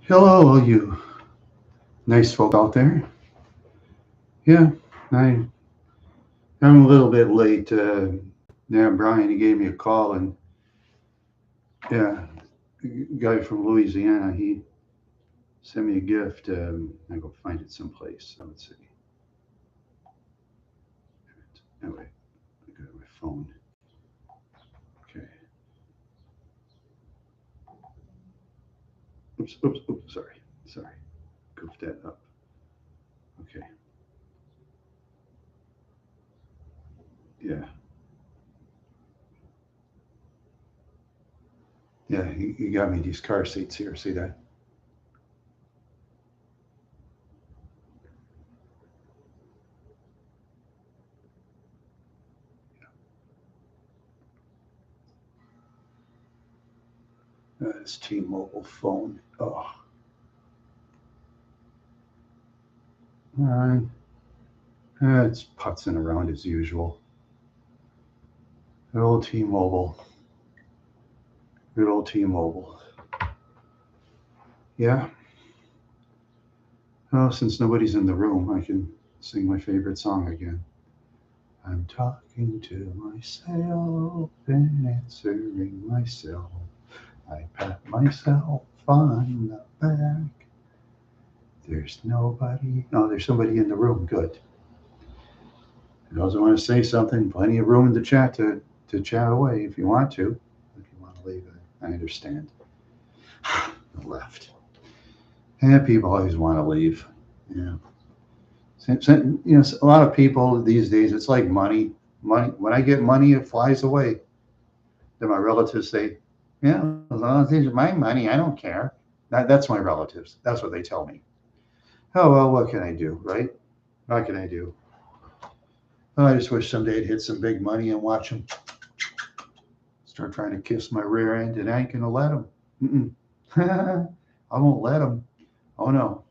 Hello, all you nice folk out there. Yeah, I, I'm a little bit late. Yeah, Brian, he gave me a call, and yeah, guy from Louisiana, he sent me a gift. I go find it someplace. So let's see. Anyway, I got my phone. Okay. Oops. Sorry. Goofed that up. Okay. Yeah. Yeah, he got me these car seats here. See that? It's T-Mobile phone. Oh, all right. It's putzing around as usual. Good old T-Mobile. Good old T-Mobile. Yeah. Well, since nobody's in the room, I can sing my favorite song again. I'm talking to myself and answering myself. I pat myself on the back. There's nobody. No, there's somebody in the room. Good. If you also want to say something, plenty of room in the chat to chat away if you want to. If you want to leave, I understand. Left. And people always want to leave. Yeah. A lot of people these days, it's like money. Money. When I get money, it flies away. Then my relatives say, "Yeah, as long as it's my money, I don't care." That's my relatives. That's what they tell me. Oh well, what can I do, right? What can I do? Oh, I just wish someday I'd hit some big money and watch them start trying to kiss my rear end, and I ain't gonna let them. I won't let them. Oh no.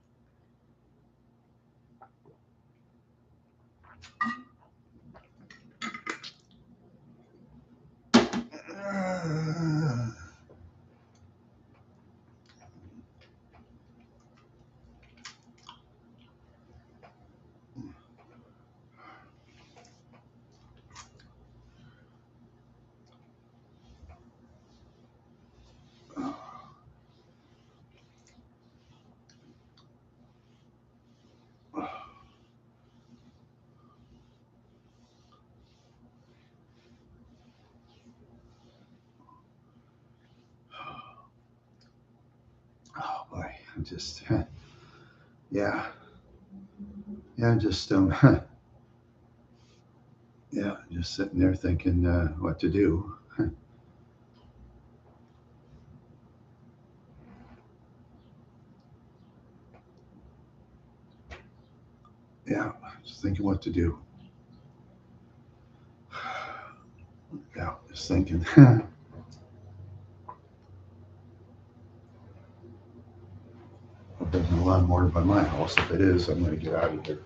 Oh boy, I'm just yeah, yeah, just yeah, just sitting there thinking what to do. Yeah, just thinking what to do. Yeah, just thinking. There's a lot more by my house. If it is, I'm going to get out of here.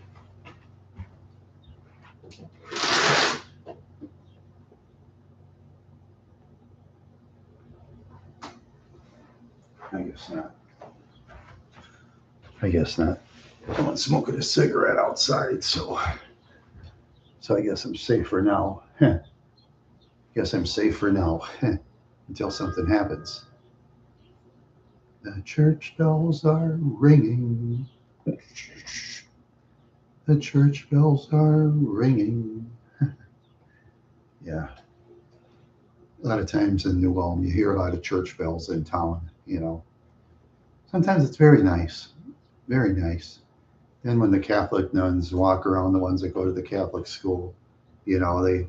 I guess not. I guess not. Someone's smoking a cigarette outside, so I guess I'm safe for now. Guess I'm safe for now until something happens. The church bells are ringing. The church bells are ringing. Yeah, a lot of times in New Ulm, you hear a lot of church bells in town. Sometimes it's very nice, very nice. And when the Catholic nuns walk around, the ones that go to the Catholic school, you know, they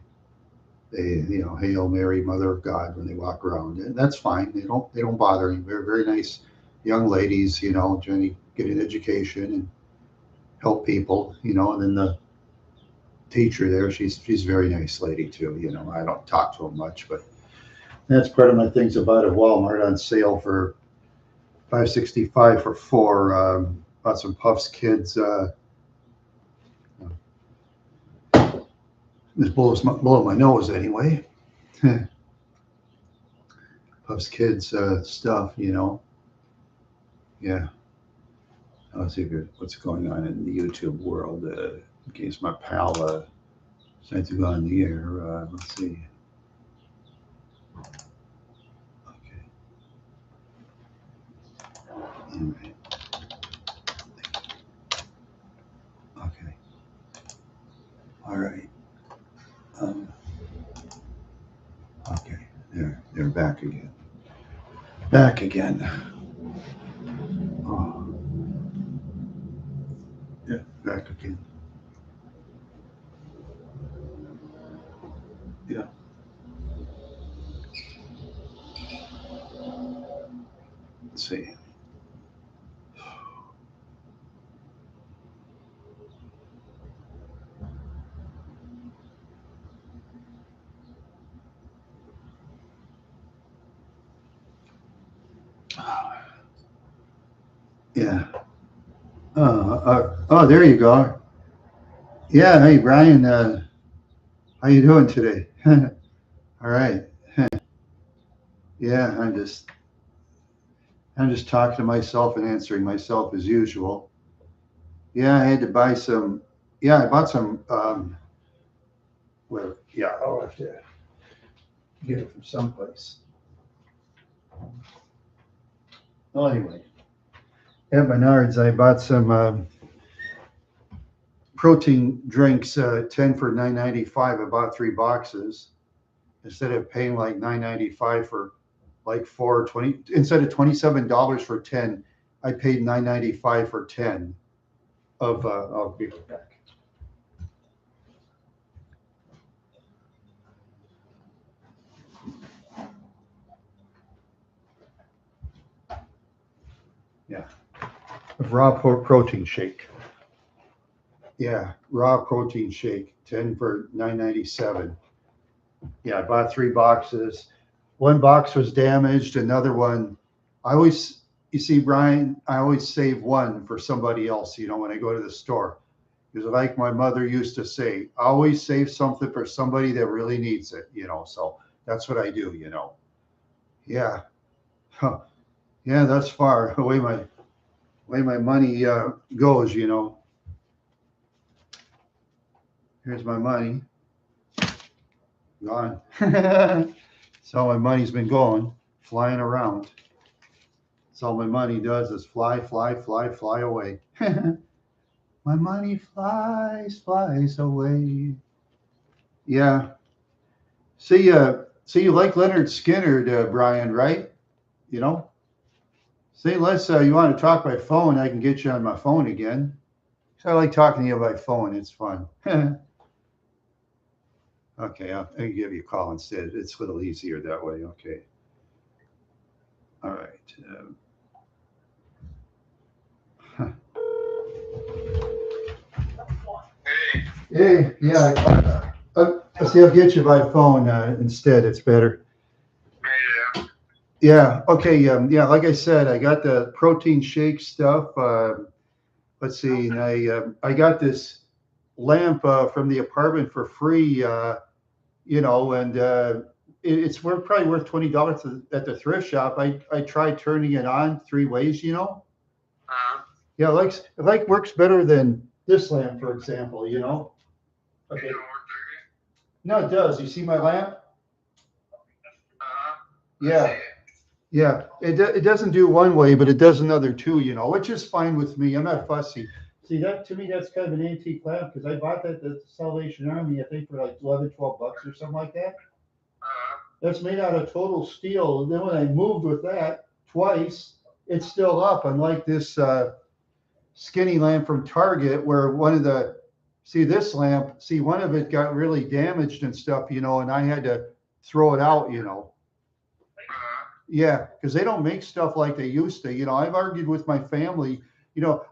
Hail Mary, Mother of God when they walk around. And that's fine. They don't bother me. They're very nice young ladies, trying to get an education and help people, and then the teacher there, she's a very nice lady too. I don't talk to them much, but that's part of my things about it. Walmart on sale for 565 for four. Bought some Puffs Kids. This blowing my nose anyway. Puffs Kids stuff. Yeah. Let's see what's going on in the YouTube world. In case my pal decides to go on the air. Let's see. Okay. All right. Okay. All right. Um, okay. They're back again. Back again. Oh, yeah, back again. Yeah. Let's see. Yeah. Oh, there you go. Yeah. Hey, Brian. How you doing today? All right. Yeah. I'm just talking to myself and answering myself as usual. Yeah. I had to buy some. Yeah. I bought some. Well. Yeah. I'll have to get it from someplace. Well, anyway, at Menards, I bought some protein drinks. 10 for $9.95. I bought 3 boxes instead of paying like $9.95 for like 4.20. Instead of $27 for 10, I paid $9.95 for 10 of. I'll be right back. Yeah, of raw protein shake. Yeah, raw protein shake, 10 for 9.97. Yeah, I bought 3 boxes. One box was damaged, another one. I always, you see, Brian, I always save one for somebody else, when I go to the store. Because like my mother used to say, always save something for somebody that really needs it. So that's what I do. Yeah. Huh. Yeah, that's far away my money goes. Here's my money. Gone. So my money's been going, flying around. So all my money does is fly, fly, fly, fly away. My money flies, flies away. Yeah. See, you like Leonard Skinner, Brian, right? You know. See, unless you want to talk by phone, I can get you on my phone again. So I like talking to you by phone. It's fun. Okay, I can give you a call instead. It's a little easier that way. Okay. All right. Huh. Hey, yeah. See, I'll get you by phone instead. It's better. Yeah. Okay. Yeah. Like I said, I got the protein shake stuff. Let's see. And I got this lamp from the apartment for free. And it's worth probably worth $20 at the thrift shop. I tried turning it on 3 ways. Yeah, it like works better than this lamp, for example. Okay. No, it does. You see my lamp? Yeah. Yeah, it doesn't do one way, but it does another two, which is fine with me. I'm not fussy. See, that to me, that's kind of an antique lamp because I bought that at the Salvation Army, I think, for like 11, $12 or something like that. That's made out of total steel. And then when I moved with that twice, it's still up, unlike this skinny lamp from Target, where this lamp, one of it got really damaged and stuff, and I had to throw it out. Yeah, because they don't make stuff like they used to. I've argued with my family.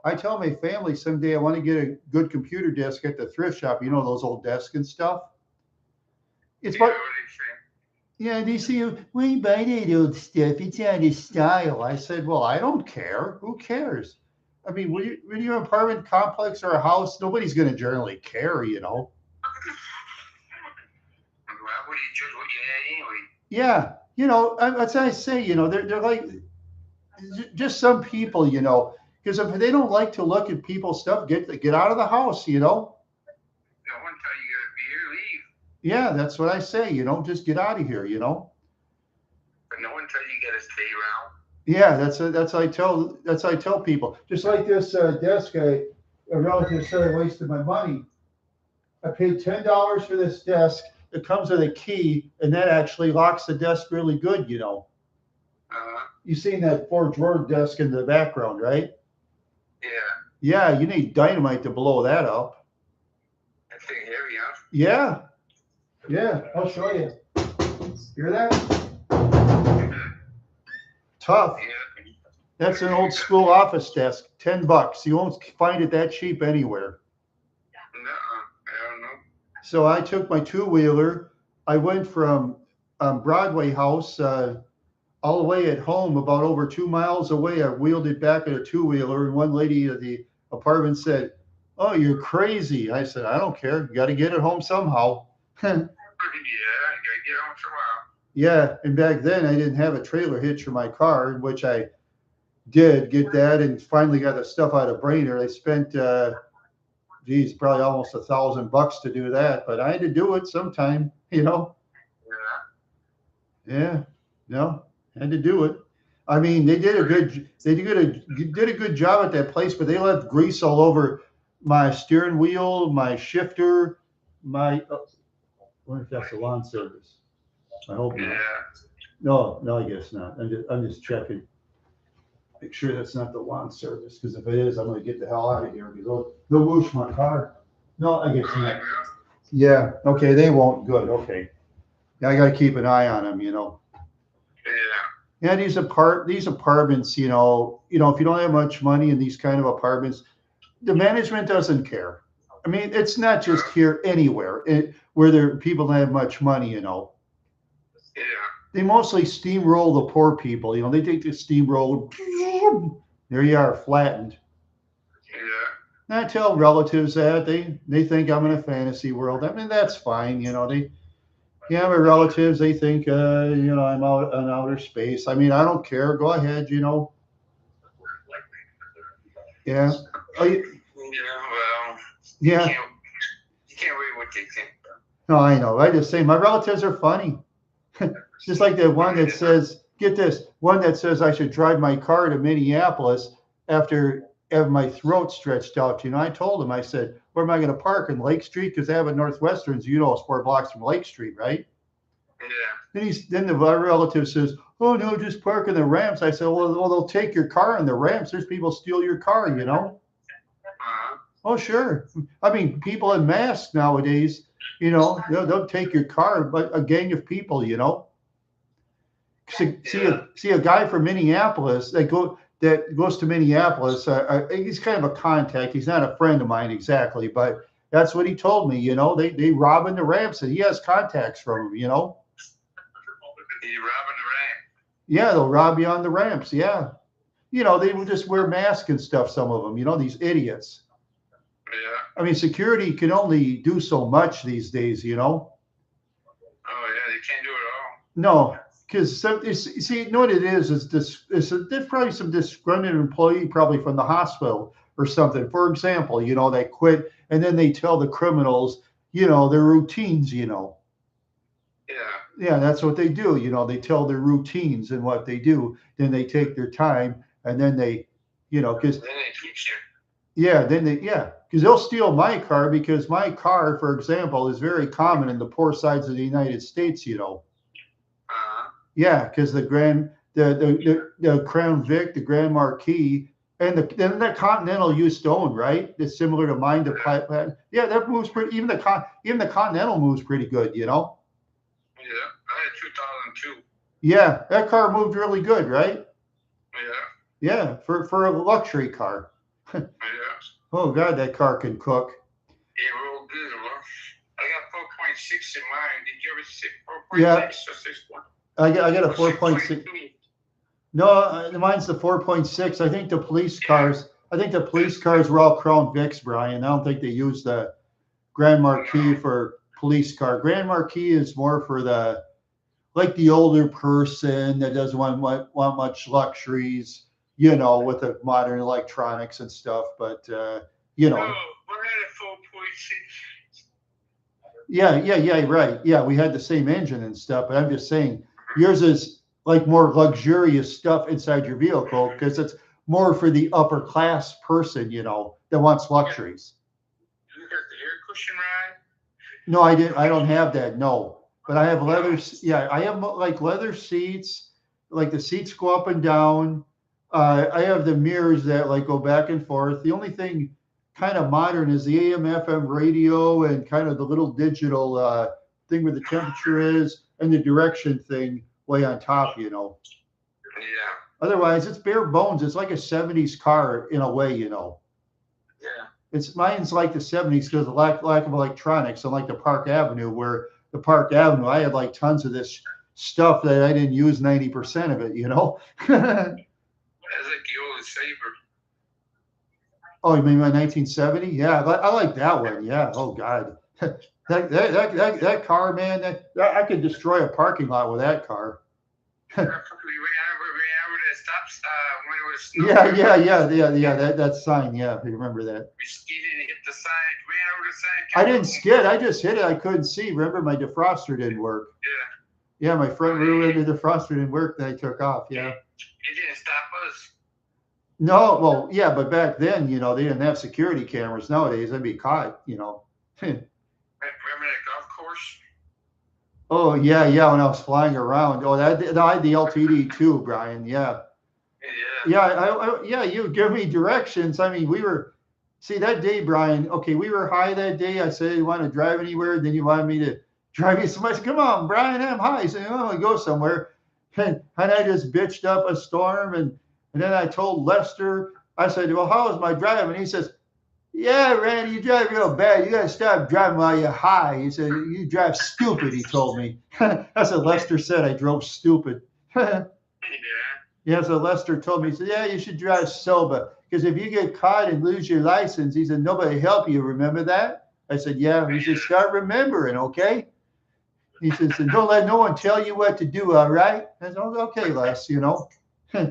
I tell my family someday I want to get a good computer desk at the thrift shop. Those old desks and stuff. It's what? Yeah, they say, we buy that old stuff. It's out of style. I said, well, I don't care. Who cares? I mean, when you're an apartment complex or a house, nobody's going to generally care. Yeah, that's what I say. They're like, just some people, because if they don't like to look at people's stuff, get out of the house, No one tell you gotta be here, leave. Yeah, that's what I say, just get out of here. But no one tell you gotta stay around. Yeah, that's what I tell people. Just like this desk, a relative said I wasted my money. I paid $10 for this desk. It comes with a key, and that actually locks the desk really good. Uh, You seen that four drawer desk in the background, right? yeah, Yeah, you need dynamite to blow that up. that thing heavy, huh? Yeah, yeah, I'll show you. Hear that? Tough. Yeah. That's an old school office desk. $10. You won't find it that cheap anywhere. Nuh-uh. I don't know. So I took my two wheeler. I went from Broadway House all the way at home, about over 2 miles away. I wheeled it back in a two wheeler, and one lady at the apartment said, "Oh, you're crazy." I said, "I don't care. You got to get it home somehow." Yeah, I gotta get home somehow. Yeah, and back then I didn't have a trailer hitch for my car, which I did get that, and finally got the stuff out of Brainerd. I spent, geez, probably almost $1,000 to do that, but I had to do it sometime. Yeah. Yeah, no, had to do it. I mean, they did a good job at that place, but they left grease all over my steering wheel, my shifter, my. I wonder if that's the lawn service. I hope not. Yeah. No, no, I guess not. I'm just checking. Make sure that's not the lawn service, because if it is, I'm gonna get the hell out of here because they'll whoosh my car. No, I guess not. Yeah. Okay, they won't. Good. Okay. Yeah, I got to keep an eye on them. Yeah. Yeah, these apartments, if you don't have much money in these kind of apartments, the management doesn't care. I mean, it's not just here, anywhere where people don't have much money. Yeah. They mostly steamroll the poor people. They take the steamroller, there you are, flattened. Yeah. And I tell relatives that they think I'm in a fantasy world. I mean, that's fine. Yeah, my relatives, they think, I'm out on outer space. I mean, I don't care. Go ahead. Yeah. I, Yeah. Well, you yeah. can't. You can't read what they think. No, I know. I just say my relatives are funny. Just like that one that says, get this, one that says I should drive my car to Minneapolis after having my throat stretched out. I told him, I said, where am I going to park? In Lake Street? Because I have a Northwestern's, it's 4 blocks from Lake Street, right? Yeah. Then the relative says, "Oh no, just park in the ramps." I said, "Well, they'll take your car in the ramps. There's people steal your car." Uh-huh. Oh, sure. I mean, people in masks nowadays, they'll take your car, but a gang of people. See a guy from Minneapolis that goes to Minneapolis. He's kind of a contact. He's not a friend of mine exactly, but that's what he told me. They rob in the ramps, and he has contacts from them. You robbing the rank. Yeah, they'll rob you on the ramps. Yeah. They will just wear masks and stuff, some of them, these idiots. Yeah. I mean, security can only do so much these days. Oh yeah, they can't do it all. No, because see, you know what it is? There's probably some disgruntled employee, probably from the hospital or something. For example, they quit and then they tell the criminals, their routines. Yeah. Yeah, that's what they do. They tell their routines and what they do. Then they take their time and then because Then they teach you. because they'll steal my car because my car, for example, is very common in the poor sides of the United States. Uh-huh. Yeah, because the Crown Vic, the Grand Marquis, and the Continental used to own, right? It's similar to mine. Yeah, that moves pretty. Even the Continental moves pretty good. Yeah. I had 2002. Yeah, that car moved really good, right? Yeah. Yeah, for a luxury car. Yeah. Oh God, that car can cook. It rolled good, bro. I got 4.6 in mine. Did you ever see Yeah, 4.6 or 6.6? I got a Or 4.6. 6.2? No, mine's the 4.6. I think the police cars. I think the police cars were all Crown Vics, Brian. I don't think they use the Grand Marquis No. for police car. Grand Marquis is more for the like the older person that doesn't want much luxuries, you know, with the modern electronics and stuff. But you No, know, we had a 4.6. yeah, right. Yeah, we had the same engine and stuff, but I'm just saying yours is like more luxurious stuff inside your vehicle because it's more for the upper class person, you know, that wants luxuries. You got the air cushion ride? No, I didn't. I don't have that. No, but I have leather. Yeah, I have like leather seats. Like the seats go up and down. I have the mirrors that like go back and forth. The only thing kind of modern is the AM/FM radio and kind of the little digital thing where the temperature is and the direction thing way on top. You know. Yeah, Otherwise, it's bare bones. It's like a '70s car in a way. You know. yeah. It's mine's like the '70s because of lack of electronics, unlike the Park Avenue, where the Park Avenue I had like tons of this stuff that I didn't use 90% of it, you know. That's like the old Saber. Oh, you mean my 1970? Yeah, I like that one. Yeah. Oh God, that car, man, that I could destroy a parking lot with that car. We ran over that stop sign when it was snowing. Yeah. That sign. Yeah, if you remember that. We skidded and hit the sign, ran over the sign, I kept didn't going. skid. I just hit it. I couldn't see. Remember, my defroster didn't work. Yeah. Yeah, my front Well, rear end defroster didn't work. Then I took off. Yeah. it didn't stop us. No, well, yeah, but back then, you know, they didn't have security cameras. Nowadays, I'd be caught, you know. Remember that golf course? Oh, yeah, when I was flying around. Oh, that I had the LTD too, Brian. Yeah. Yeah. Yeah, yeah, you give me directions. I mean, we were, see, that day, Brian, okay, we were high that day. I said, you want to drive anywhere? Then you wanted me to drive you somewhere. I said, come on, Brian, I'm high. I said, I want to go somewhere. And I just bitched up a storm. And then I told Lester, I said, well, how was my drive? And he says, yeah, Randy, you drive real bad. You got to stop driving while you're high. He said, you drive stupid, he told me. That's what Lester said. I drove stupid. Yeah. Yeah, so Lester told me, he said, yeah, you should drive sober. Because if you get caught and lose your license, he said, nobody help you. Remember that? I said, yeah. He said, start remembering, okay? He says, and don't let no one tell you what to do, all right? I said, oh, okay, Les, you know. Yeah.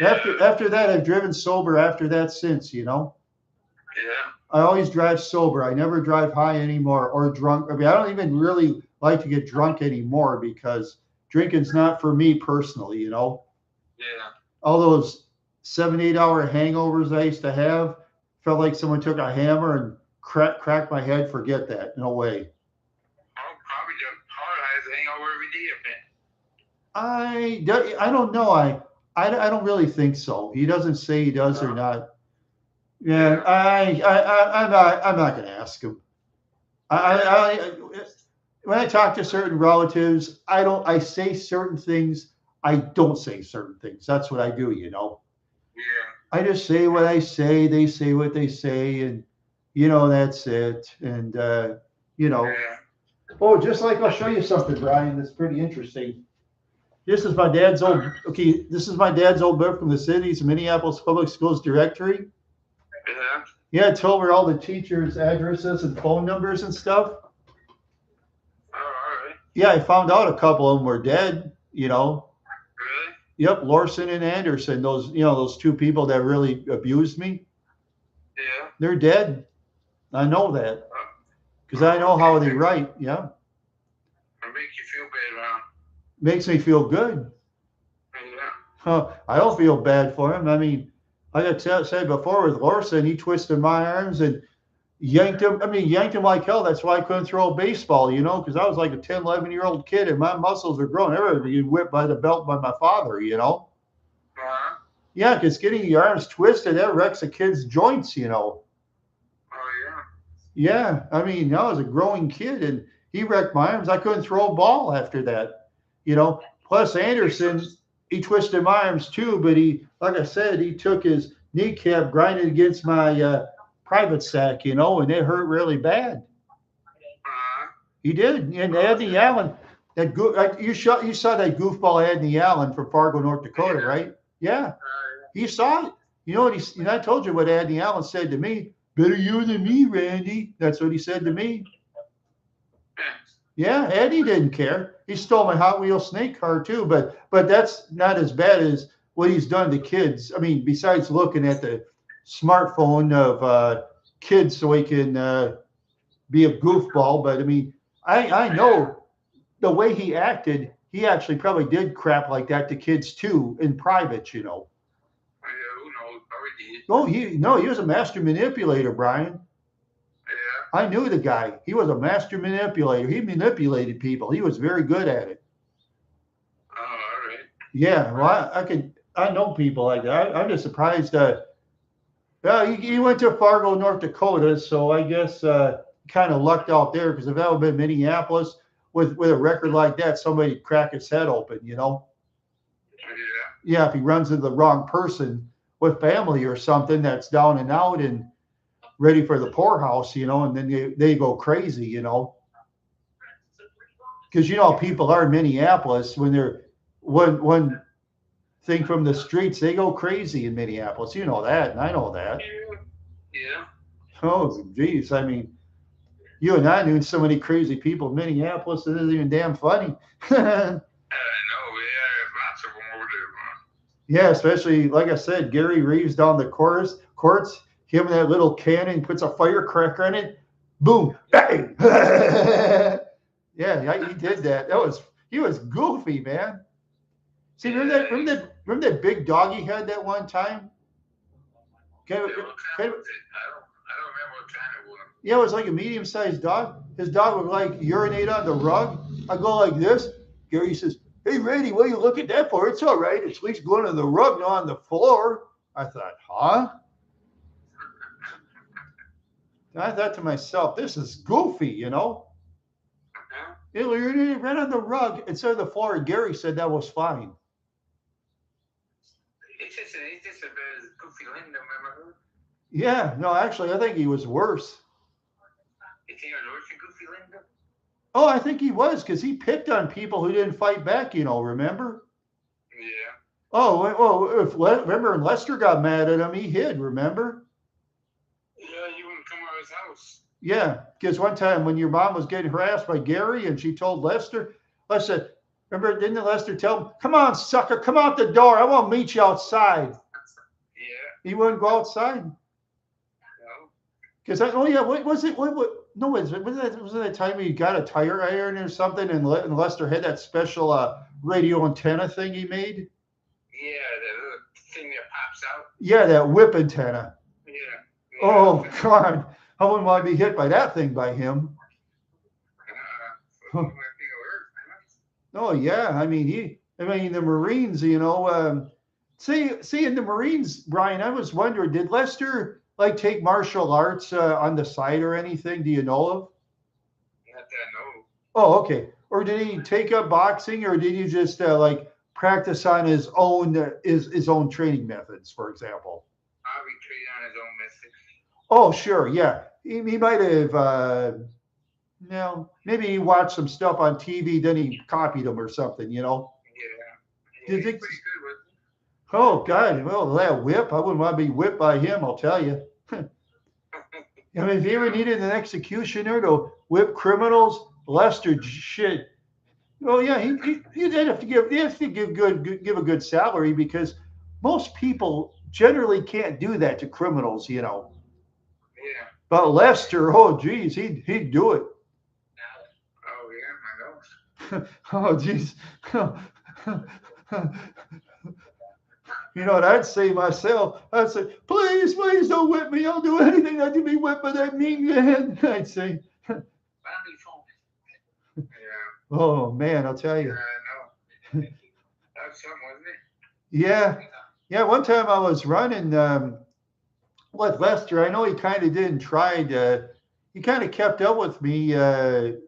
After that, I've driven sober after that since, you know. Yeah. I always drive sober. I never drive high anymore or drunk. I mean, I don't even really like to get drunk anymore because drinking's not for me personally, you know. Yeah. All those 7, 8 hour hangovers I used to have felt like someone took a hammer and cracked my head. Forget that. No way. Oh, probably the hard has a hangover every day, I don't know. I don't really think so. He doesn't say he does or not. Yeah, I'm not going to ask him. I when I talk to certain relatives, I say certain things. I don't say certain things. That's what I do, you know. Yeah. I just say what I say. They say what they say, and you know that's it. And you know, Yeah. oh, just like I'll show you something, Brian. That's pretty interesting. This is my dad's old. Okay, this is my dad's old book from the city's Minneapolis Public Schools directory. Yeah. Yeah, it told where all the teachers' addresses and phone numbers and stuff. Oh, all right. Yeah, I found out a couple of them were dead. You know. Really? Yep, Lorson and Anderson. Those two people that really abused me. Yeah. They're dead. I know that Oh, because I know how they write. Yeah, it'll make you feel bad, huh? makes me feel good. Yeah. I don't feel bad for him. I mean, like I said before with Lorson, he twisted my arms and yanked him. I mean, yanked him like hell. That's why I couldn't throw a baseball, you know, because I was like a 10, 11-year-old kid and my muscles are growing. Everybody get whipped by the belt by my father, you know. Uh-huh. Yeah, because getting your arms twisted, that wrecks a kid's joints, you know. Oh, yeah. Yeah, I mean, I was a growing kid and he wrecked my arms. I couldn't throw a ball after that, you know. Plus, Anderson, he twisted my arms too, but he, like I said, he took his kneecap, grinded against my private sack, you know, and it hurt really bad. Uh-huh. He did. And Anthony Allen, you saw that goofball Anthony Allen from Fargo, North Dakota, Yeah. right? Yeah, Uh, he saw it. You know what I told you what Anthony Allen said to me. Better you than me, Randy. That's what he said to me. yeah. Yeah, Eddie didn't care. He stole my Hot Wheels snake car too, but that's not as bad as what he's done to kids. I mean, besides looking at the smartphone of kids so he can be a goofball, but I mean, I Yeah. know the way he acted, he actually probably did crap like that to kids too in private, you know. Yeah, who knows? Probably did. Oh, he no, he was a master manipulator, Brian. Yeah. I knew the guy. He was a master manipulator. He manipulated people. He was very good at it. Oh, all right. Yeah, well, I know people like that. I'm just surprised. He went to Fargo, North Dakota, so I guess kind of lucked out there because if that would have been Minneapolis with a record like that, somebody'd crack his head open, you know. Yeah. Yeah, if he runs into the wrong person with family or something that's down and out and ready for the poorhouse, you know, and then they go crazy, you know, because you know people are in Minneapolis when they're one thing from the streets, they go crazy in Minneapolis. You know that, and I know that. Yeah. Yeah. Oh, geez, I mean, you and I knew so many crazy people in Minneapolis. It isn't even damn funny. No, yeah, lots of them over there, man. Yeah, especially like I said, Gary Reeves down the courts, him and that little cannon puts a firecracker in it, boom, bang. Yeah, he did that. He was goofy, man. See, Yeah. remember that big dog he had that one time? Kind of, Yeah, what kind kind of, was it? I don't remember what kind it was. yeah, it was like a medium-sized dog. His dog would like urinate on the rug. I go like this. Gary says, "Hey, Randy, what are you looking at that for? It's all right. It's at least going on the rug, not on the floor." I thought, huh? And I thought to myself, this is goofy, you know? Uh-huh. It ran on the rug instead of the floor. And Gary said that was fine. It's just a bit goofy Linda, remember? Yeah, no, actually, I think he was worse. You think it was goofy Linda? Oh, I think he was because he picked on people who didn't fight back, you know, remember? Yeah. Oh, well, remember when Lester got mad at him, he hid, remember? Yeah, you wouldn't come out of his house. Yeah, because one time when your mom was getting harassed by Gary and she told Lester, remember, didn't Lester tell him, come on, sucker, come out the door. I want to meet you outside. Yeah. He wouldn't go outside. No. Because oh yeah, what was it? No, was it that time he got a tire iron or something, and Lester had that special radio antenna thing he made? Yeah, the little thing that pops out. Yeah, that whip antenna. Yeah. Yeah. Oh God, I wouldn't want to be hit by that thing by him. So I think it worked, man. Oh yeah, I mean the Marines, you know. See in the Marines, Brian, I was wondering, did Lester like take martial arts on the side or anything? Do you know of? Not that I know. Oh, okay. Or did he take up boxing, or did he just like practice on his own training methods, for example? Probably trade on his own message. Oh, sure, yeah. He might have. No, maybe he watched some stuff on TV, then he copied them or something. You know. Yeah. Do you Yeah, he's think? pretty good with Oh God, well that whip, I wouldn't want to be whipped by him. I'll tell you. I it. mean, if you ever Yeah. needed an executioner to whip criminals, Lester shit. Oh yeah, you'd have to give a good salary because most people generally can't do that to criminals, you know. Yeah. But Lester, oh geez, he'd do it. Oh, yeah, my nose. Oh geez. You know what I'd say myself? I'd say, please, please don't whip me. I'll do anything not to be whipped by that mean man. I'd say, Family phone. Yeah. oh man, I'll tell Yeah, you. I know. That's something, wasn't it? Yeah, yeah. One time I was running with Lester. I know he kind of didn't try to. He kind of kept up with me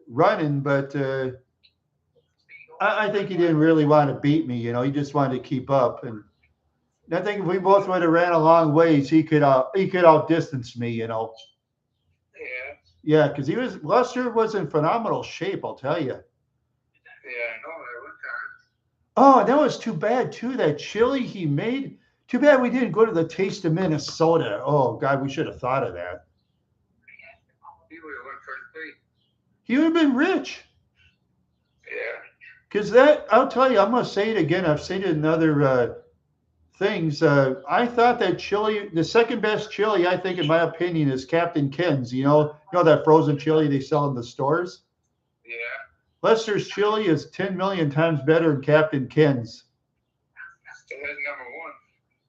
running, but I think he didn't really want to beat me. You know, he just wanted to keep up. And I think if we both would have ran a long ways, he could outdistance me. You know. Yeah. Yeah, because Lester was in phenomenal shape. I'll tell you. Yeah, I know. At one time. Oh, and that was too bad too. That chili he made. Too bad we didn't go to the Taste of Minnesota. Oh God, we should have thought of that. He would have went first place. He would have been rich. Because that, I'll tell you, I'm going to say it again. I've said it in other things. I thought that chili, the second best chili, I think, in my opinion, is Captain Ken's. You know that frozen chili they sell in the stores. Yeah. Lester's chili is 10 million times better than Captain Ken's. So that's number one.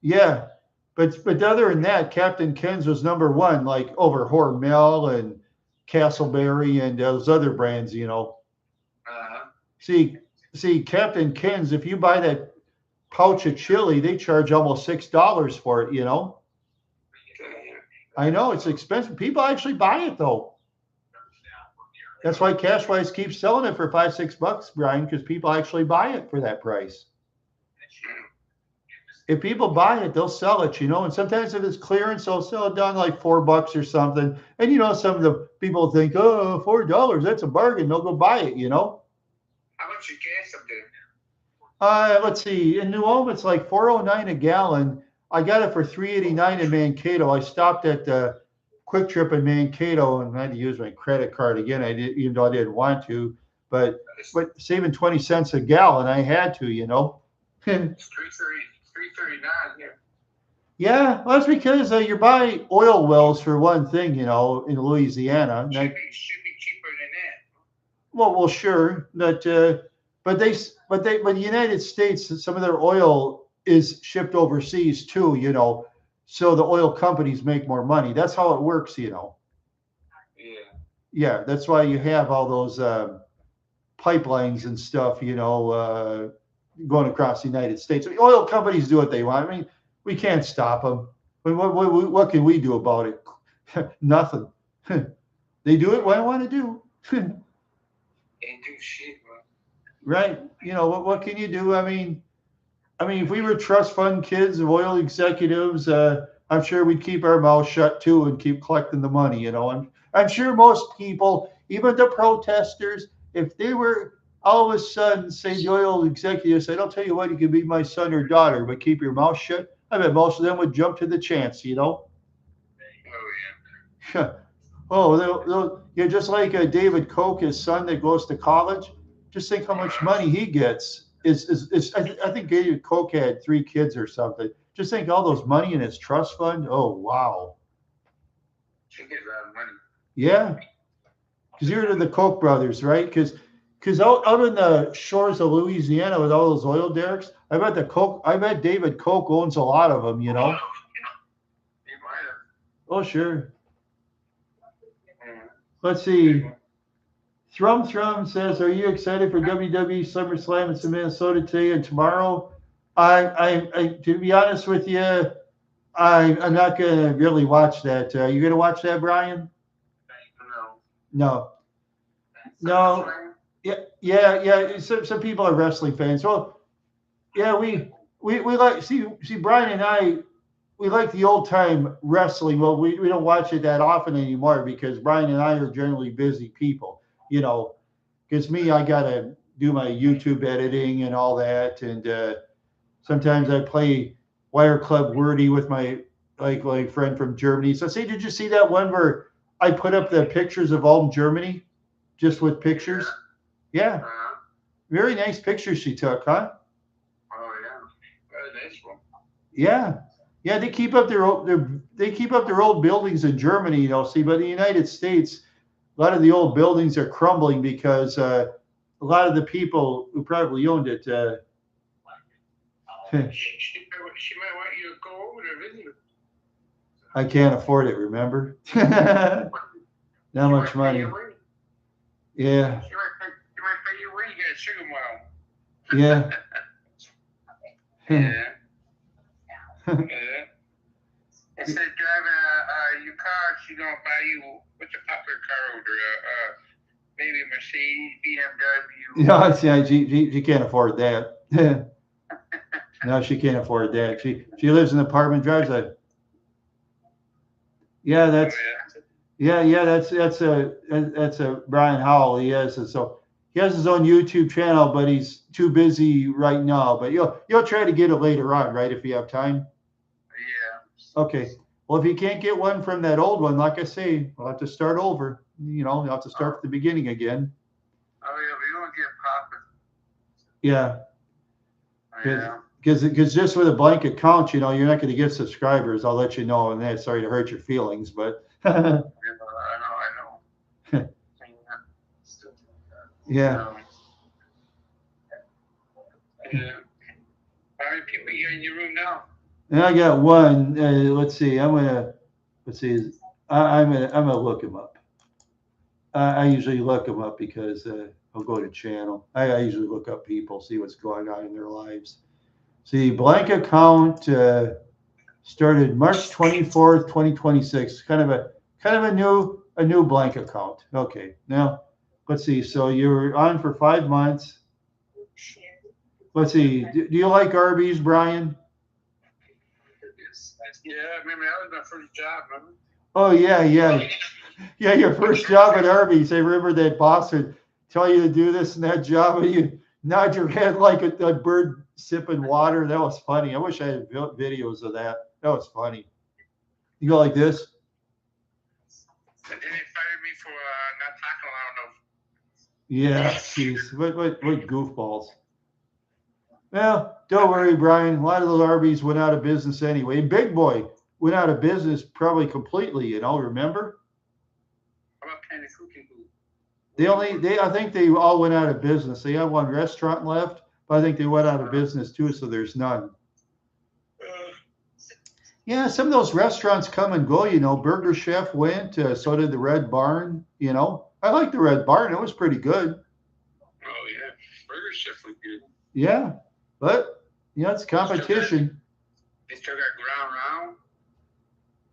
Yeah, but other than that, Captain Ken's was number one, like over Hormel and Castleberry and those other brands. Uh-huh. See, see, Captain Ken's, if you buy that pouch of chili, they charge almost $6 for it. I know it's expensive. People actually buy it though. That's why Cashwise keeps selling it for 5, $6, Brian, because people actually buy it for that price. If people buy it, they'll sell it. And sometimes if it's clearance, they'll sell it down like $4 or something. And some of the people think, oh, $4, that's a bargain. They'll go buy it. How much you gas up there? Let's see. In New Ulm, it's like 409 a gallon. I got it for 389 in Mankato. I stopped at the Quick Trip in Mankato and I had to use my credit card again. I did, even though I didn't want to, but saving 20 cents a gallon, I had to. It's 339 here. Yeah, well, that's because you buy oil wells for one thing, in Louisiana. Should be cheaper than that. Well, sure, but the United States, some of their oil is shipped overseas too. So the oil companies make more money. That's how it works. Yeah. Yeah, that's why you have all those pipelines and stuff, going across the United States. The oil companies do what they want. I mean, we can't stop them. What can we do about it? Nothing. They do it what I want to do. Ain't do shit, man. Right? What can you do? I mean, if we were trust fund kids of oil executives, I'm sure we'd keep our mouth shut too and keep collecting the money. I'm sure most people, even the protesters, if they were all of a sudden say the oil executives said, "I'll tell you what, you can be my son or daughter, but keep your mouth shut." I bet most of them would jump to the chance. Oh Oh, you're just like David Koch, his son that goes to college. Just think how yeah. much money he gets. I think David Koch had 3 kids or something. Just think all those money in his trust fund. Oh, wow. She gets a lot of money. Yeah, because you're to the Koch brothers, right? Because out in the shores of Louisiana with all those oil derricks, I bet David Koch owns a lot of them. He might have. Oh, sure. Mm. Let's see. Thrum says, "Are you excited for WWE SummerSlam? It's in Minnesota today and tomorrow." To be honest with you, I'm not going to really watch that. You going to watch that, Brian? No. No. Yeah. Some people are wrestling fans. Well, yeah, we like see Brian and I. We like the old time wrestling. Well, we don't watch it that often anymore because Brian and I are generally busy people. Because me, I gotta do my YouTube editing and all that, and sometimes I play Wire Club Wordy with my friend from Germany. So, see, did you see that one where I put up the pictures of Ulm, Germany, just with pictures? Yeah, very nice pictures she took, huh? Oh yeah, very nice one. Yeah, yeah. They keep up they keep up their old buildings in Germany, See, but in the United States, a lot of the old buildings are crumbling because a lot of the people who probably owned it. She might want you to go over there visit her. I can't afford it. Remember, not much money. Yeah. She might pay you when you get a sugar mom. Yeah. Yeah. Yeah. Instead of driving your car, she gonna buy you what's a popular car over there? Maybe a Mercedes, BMW. Yeah, she can't afford that. No, she can't afford that. She lives in an apartment, drives a. Yeah, that's a Brian Howell. He is, and so he has his own YouTube channel, but he's too busy right now. But you'll try to get it later on, right? If you have time. Yeah. Okay. Well, if you can't get one from that old one, like I say, we'll have to start over. You'll have to start at the beginning again. Oh yeah, we gonna get profit. Yeah. Yeah. Because just with a blank account, you know, you're not going to get subscribers. I'll let you know, and that's sorry to hurt your feelings, but I know. yeah. How many people are you in your room now? And I got one. Let's see. Let's see. I'm gonna look him up. I usually look them up because I'll go to channel. I usually look up people, see what's going on in their lives. See, blank account started March 24th, 2026. Kind of a new blank account. Okay, now let's see. So you're on for 5 months. Let's see. Do you like Arby's, Brian? Yeah, remember that was my first job, remember? Oh yeah, yeah. Yeah, your first job at Arby's. I remember that boss would tell you to do this and that job, and you nod your head like a bird sipping water. That was funny. I wish I had videos of that. That was funny. You go like this. And then they fired me for not talking loud enough. Yeah, jeez. What goofballs. Well, don't worry, Brian. A lot of the Arby's went out of business anyway. Big Boy went out of business probably completely, you know, remember? How about Penny Cooking Food? I think they all went out of business. They have one restaurant left, but I think they went out of business too, so there's none. Yeah, some of those restaurants come and go, you know. Burger Chef went, so did the Red Barn, you know. I like the Red Barn. It was pretty good. Oh, yeah. Burger Chef was good. Yeah, but, you know, it's competition. They still got Ground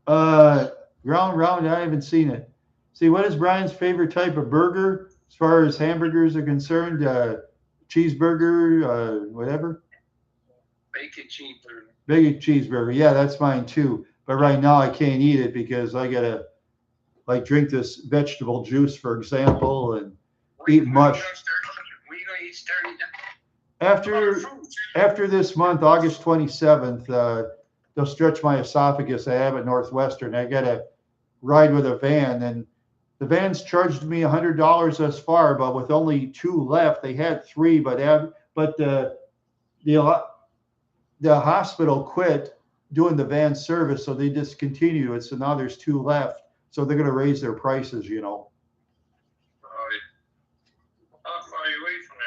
Round? Ground Round, I haven't seen it. See, what is Brian's favorite type of burger as far as hamburgers are concerned? Cheeseburger, whatever? Bacon cheeseburger. Bacon cheeseburger. Yeah, that's mine too. But right now I can't eat it because I gotta like drink this vegetable juice, for example, and eat mush. When you gonna eat starting? After this month, August 27th, they'll stretch my esophagus. I have at Northwestern. I gotta ride with a van, and the van's charged me $100 thus far, but with only 2 left. They had 3, but the hospital quit doing the van service, so they discontinued it. So now there's 2 left. So they're going to raise their prices, you know. How far are you away from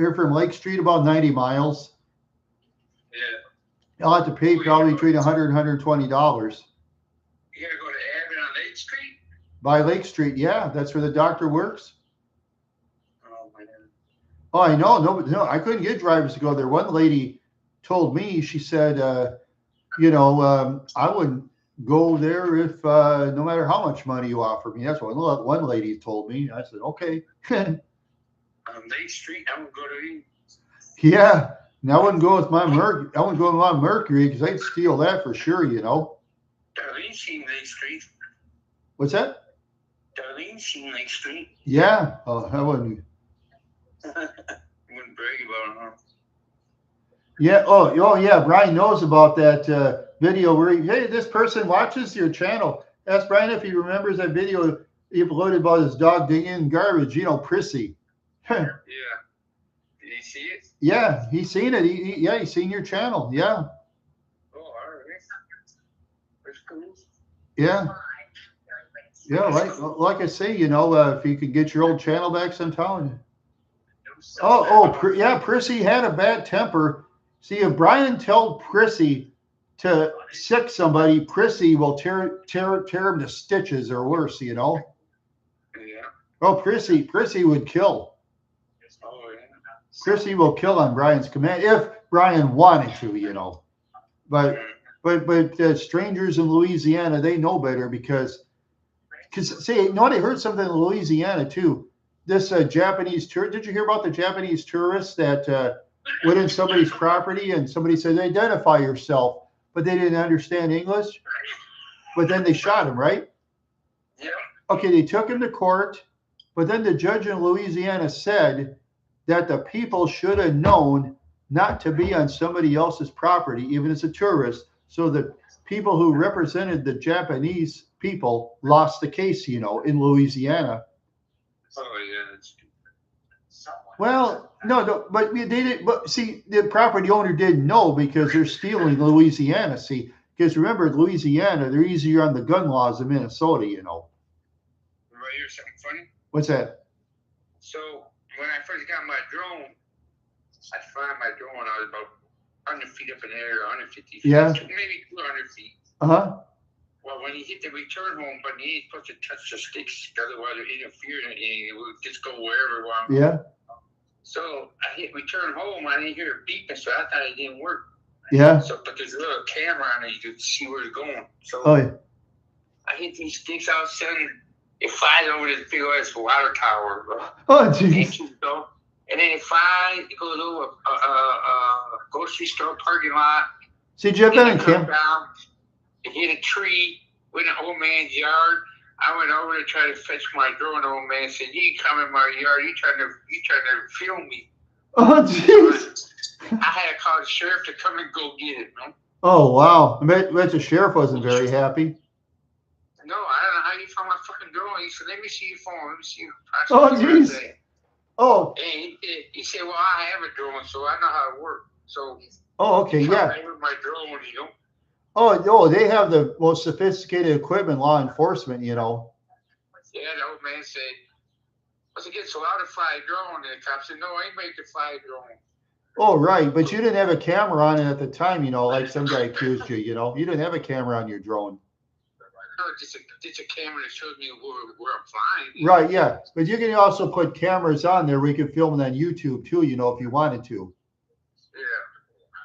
Here from Lake Street, about 90 miles. Yeah. I'll have to pay probably between $100 and $120. You gotta go to Abbott on Lake Street? By Lake Street, yeah. That's where the doctor works. Oh, man. Oh, I know. No, I couldn't get drivers to go there. One lady told me, she said, you know, I wouldn't go there if no matter how much money you offer me. That's what one lady told me. I said, okay. On Lake Street, I would go to you. Yeah. Now I wouldn't go with my Mercury. I wouldn't go with my Mercury because I'd steal that for sure, you know. Darlene's seen Lake Street. What's that? Darlene's seen Lake Street. Yeah. Oh, I wouldn't. You wouldn't brag about it, huh? Yeah. Oh, yeah. Brian knows about that video where hey, this person watches your channel. Ask Brian if he remembers that video he uploaded about his dog digging garbage. You know, Prissy. Yeah. Did he see it? Yeah, he's seen it. He's seen your channel. Yeah. Oh, all right. That's cool. Yeah. Yeah, like I say, you know, if you could get your old channel back sometime. Yeah, Prissy had a bad temper. See, if Brian told Prissy to sick somebody, Prissy will tear him to stitches or worse, you know. Yeah. Oh, Prissy would kill. Oh, yeah. Prissy will kill on Brian's command if Brian wanted to, you know. But strangers in Louisiana, they know better because see, you know what? I heard something in Louisiana too. This Japanese tour. Did you hear about the Japanese tourists that went in somebody's property and somebody said, "Identify yourself," but they didn't understand English. But then they shot him, right? Yeah. Okay, they took him to court, but then the judge in Louisiana said that the people should have known not to be on somebody else's property, even as a tourist. So the people who represented the Japanese people lost the case, you know, in Louisiana. Oh, yeah. Well, no, but they didn't. But see, the property owner didn't know because they're stealing Louisiana. See, because remember, Louisiana, they're easier on the gun laws than Minnesota. You know. Right, here's something funny. What's that? So when I first got my drone, I found my drone. I was about 100 feet up in the air, 150 feet, Yeah. maybe 200 feet. Uh-huh. Well, when you hit the return home button, you ain't supposed to touch the sticks, otherwise it interferes and it will just go wherever you want. Yeah. So I hit return home, I didn't hear it beeping, so I thought it didn't work. Yeah. So, but there's a little camera on it, you can see where it's going. So Oh, yeah. I hit these sticks, all of a sudden it flies over this big ass water tower, bro. Oh, jeez. And then it flies, it goes over a grocery store parking lot. See, did you have that on camera? It hit a tree with an old man's yard. I went over to try to fetch my drone. The old man said, "You come in my yard. You trying to film me?" Oh, jeez. I had to call the sheriff to come and go get it, man. Oh, wow. I bet the sheriff wasn't very happy. No, I don't know how you found my fucking drone. He said, "Let me see your phone. Let me see your." Oh, jeez. Oh. And he said, "Well, I have a drone, so I know how it works." So. Oh, okay, yeah. My drone, you know. Oh, they have the most sophisticated equipment, law enforcement, you know. Yeah, the old man said, "What's it get so loud to fly a drone?" And the cop said, "No, I ain't made to fly a drone." Oh, right. But you didn't have a camera on it at the time, you know, like some guy accused you, you know. You didn't have a camera on your drone. No, just a camera that shows me where I'm flying. Right, yeah. But you can also put cameras on there. We can film it on YouTube too, you know, if you wanted to.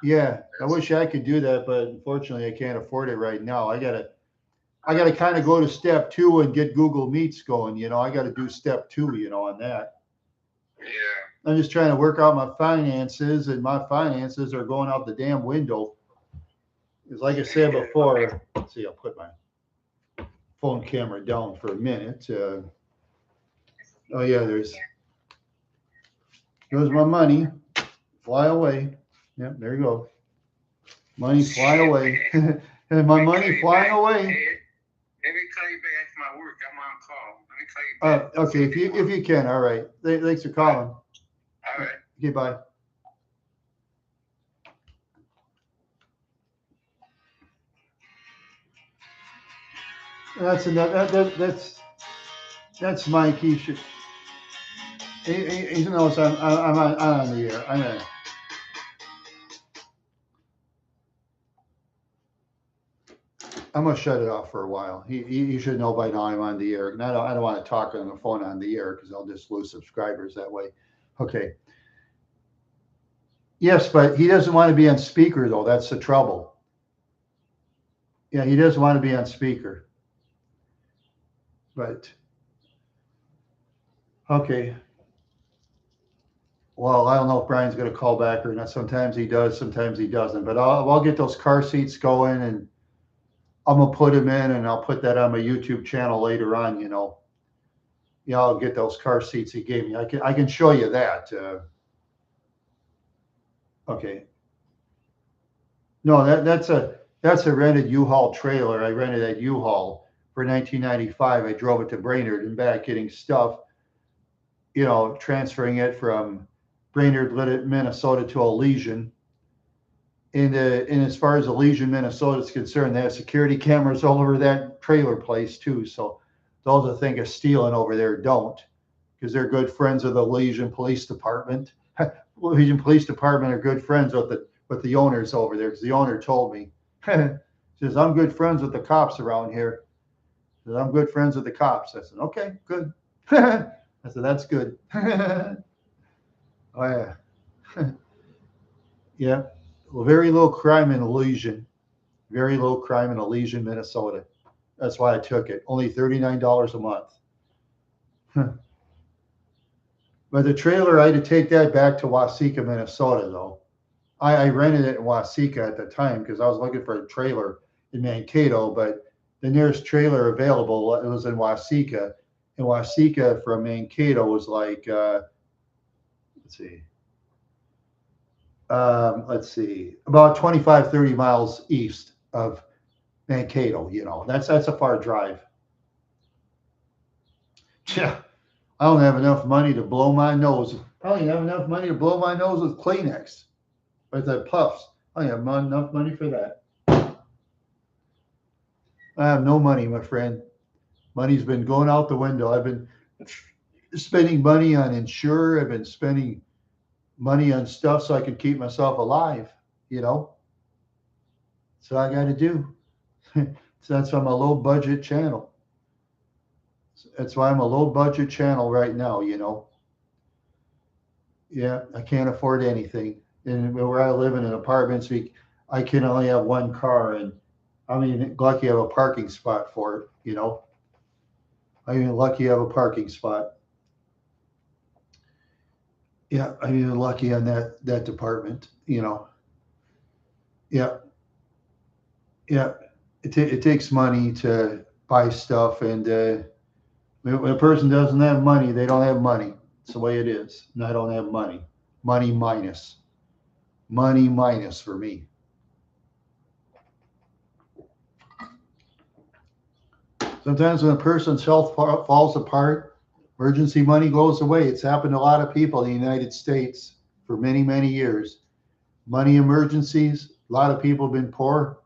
Yeah, I wish I could do that, but unfortunately, I can't afford it right now. I gotta kind of go to step 2 and get Google Meets going. You know, I got to do step 2, you know, on that. Yeah. I'm just trying to work out my finances, and my finances are going out the damn window. Because, like I said before, let's see, I'll put my phone camera down for a minute. Oh yeah, there's my money. Fly away. Yep, there you go. Money fly away. And my money flying away. Let me call you back after my work. I'm on call. Let me call you back. Okay, if you can. All right. Thanks for calling. All right. Okay, bye. That's that's Mike. He should. He knows I'm on the air. I'm gonna shut it off for a while. He should know by now I'm on the air. And I don't want to talk on the phone on the air because I'll just lose subscribers that way. Okay. Yes, but he doesn't want to be on speaker though. That's the trouble. Yeah, he doesn't want to be on speaker. But okay. Well, I don't know if Brian's going to call back or not. Sometimes he does, sometimes he doesn't. But I'll get those car seats going, and I'm gonna put them in, and I'll put that on my YouTube channel later on. You know, yeah, I'll get those car seats he gave me. I can show you that. Okay. No, that's a rented U-Haul trailer. I rented that U-Haul for 1995. I drove it to Brainerd and back, getting stuff. You know, transferring it from Brainerd, Minnesota to Elysian. And as far as Elysian, Minnesota is concerned, they have security cameras all over that trailer place too. So those that think of stealing over there don't, because they're good friends of the Elysian Police Department. Elysian Police Department are good friends with the owners over there, because the owner told me, says, "I'm good friends with the cops around here." Says, "I'm good friends with the cops." I said, "Okay, good." I said, "That's good." Oh yeah. Yeah. Well, very low crime in Elysian. Very low crime in Elysian, Minnesota. That's why I took it. Only $39 a month. But the trailer, I had to take that back to Waseca, Minnesota, though. I rented it in Waseca at the time because I was looking for a trailer in Mankato, but the nearest trailer available, it was in Waseca. And Waseca from Mankato was like, let's see, about 25, 30 miles east of Mankato. You know, that's a far drive. Yeah, I don't have enough money to blow my nose I don't even have enough money to blow my nose with Kleenex. With the puffs. I don't have enough money for that. I have no money, my friend. Money's been going out the window. I've been spending money on insure. I've been spending money on stuff so I can keep myself alive, you know? So I got to do. So that's why I'm a low budget channel. That's why I'm a low budget channel right now, you know? Yeah, I can't afford anything. And where I live in an apartment, so I can only have one car. And I mean, lucky I have a parking spot for it, you know? I'm even lucky I have a parking spot. Yeah, I'm even lucky on that department, you know? Yeah, yeah. It takes money to buy stuff. And when a person doesn't have money, they don't have money. It's the way it is. And I don't have money. Money minus. Money minus for me. Sometimes when a person's health falls apart, emergency money goes away. It's happened to a lot of people in the United States for many, many years. Money emergencies, a lot of people have been poor.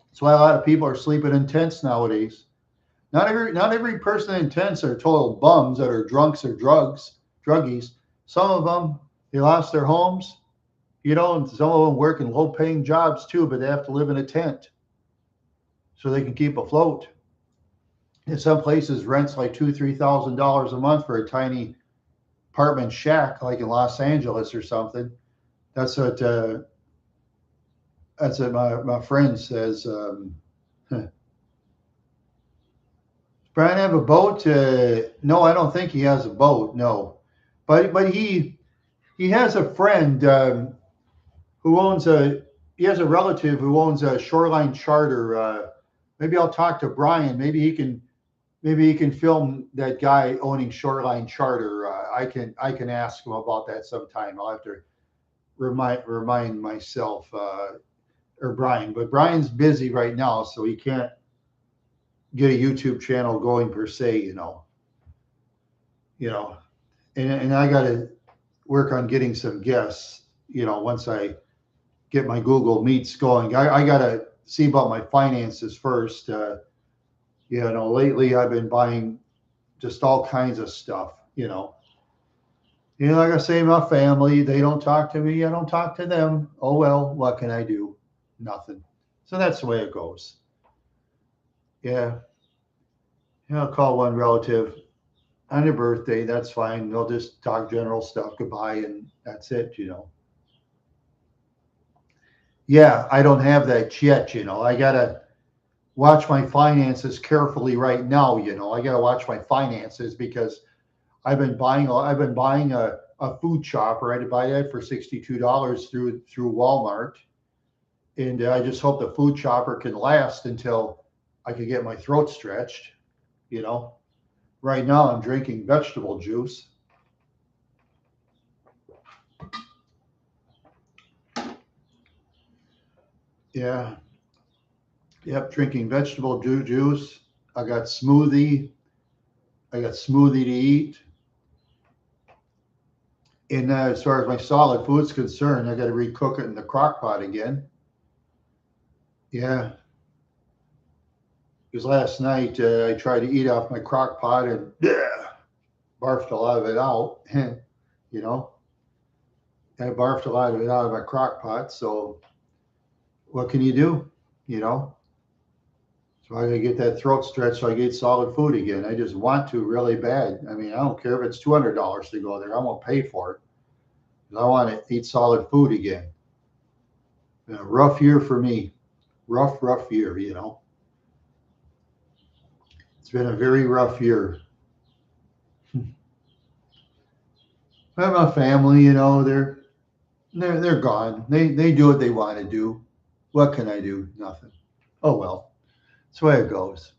That's why a lot of people are sleeping in tents nowadays. Not every person in tents are total bums that are drunks or druggies. Some of them, they lost their homes, you know, and some of them work in low paying jobs too, but they have to live in a tent so they can keep afloat. In some places, rent's like $2,000-3,000 a month for a tiny apartment shack, like in Los Angeles or something. That's what my friend says. Brian have a boat? No, I don't think he has a boat. No, but he has a friend who owns a. He has a relative who owns a shoreline charter. Maybe I'll talk to Brian. Maybe he can film that guy owning shoreline charter. I can ask him about that sometime. I'll have to remind myself or Brian. But Brian's busy right now, so he can't get a YouTube channel going per se. You know, and I got to work on getting some guests. You know, once I get my Google Meets going, I got to see about my finances first. Lately I've been buying just all kinds of stuff. Like I say, my family, they don't talk to me. I don't talk to them. Oh, well, what can I do? Nothing. So that's the way it goes. Yeah. I'll call one relative on your birthday. That's fine. They'll just talk general stuff, goodbye, and that's it. Yeah, I don't have that yet. I got to watch my finances carefully right now. I got to watch my finances because I've been buying a food chopper. I had to buy that for $62 through Walmart, and I just hope the food chopper can last until I can get my throat stretched. You know, right now I'm drinking vegetable juice. Yeah, yep, drinking vegetable juice. I got smoothie. I got smoothie to eat. And as far as my solid food's concerned, I got to recook it in the crock pot again. Yeah, because last night I tried to eat off my crock pot and barfed a lot of it out. you know, I barfed a lot of it out of my crock pot. So what can you do? You know, so I got to get that throat stretched so I get solid food again. I just want to really bad. I mean, I don't care if it's $200 to go there. I won't pay for it. I want to eat solid food again. Been a rough year for me. Rough year. It's been a very rough year. But my family, they're gone. They do what they want to do. What can I do? Nothing. Oh well. It's the way it goes.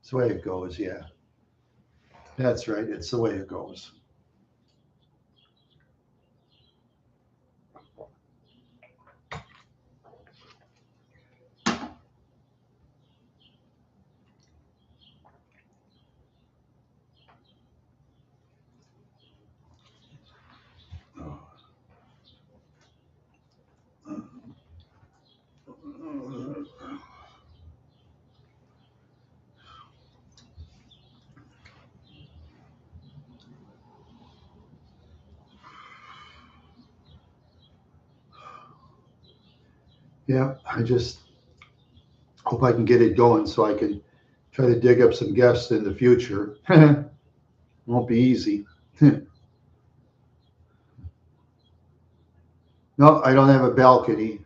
It's the way it goes, yeah. That's right. It's the way it goes. Yeah, I just hope I can get it going so I can try to dig up some guests in the future. Won't be easy. No, I don't have a balcony.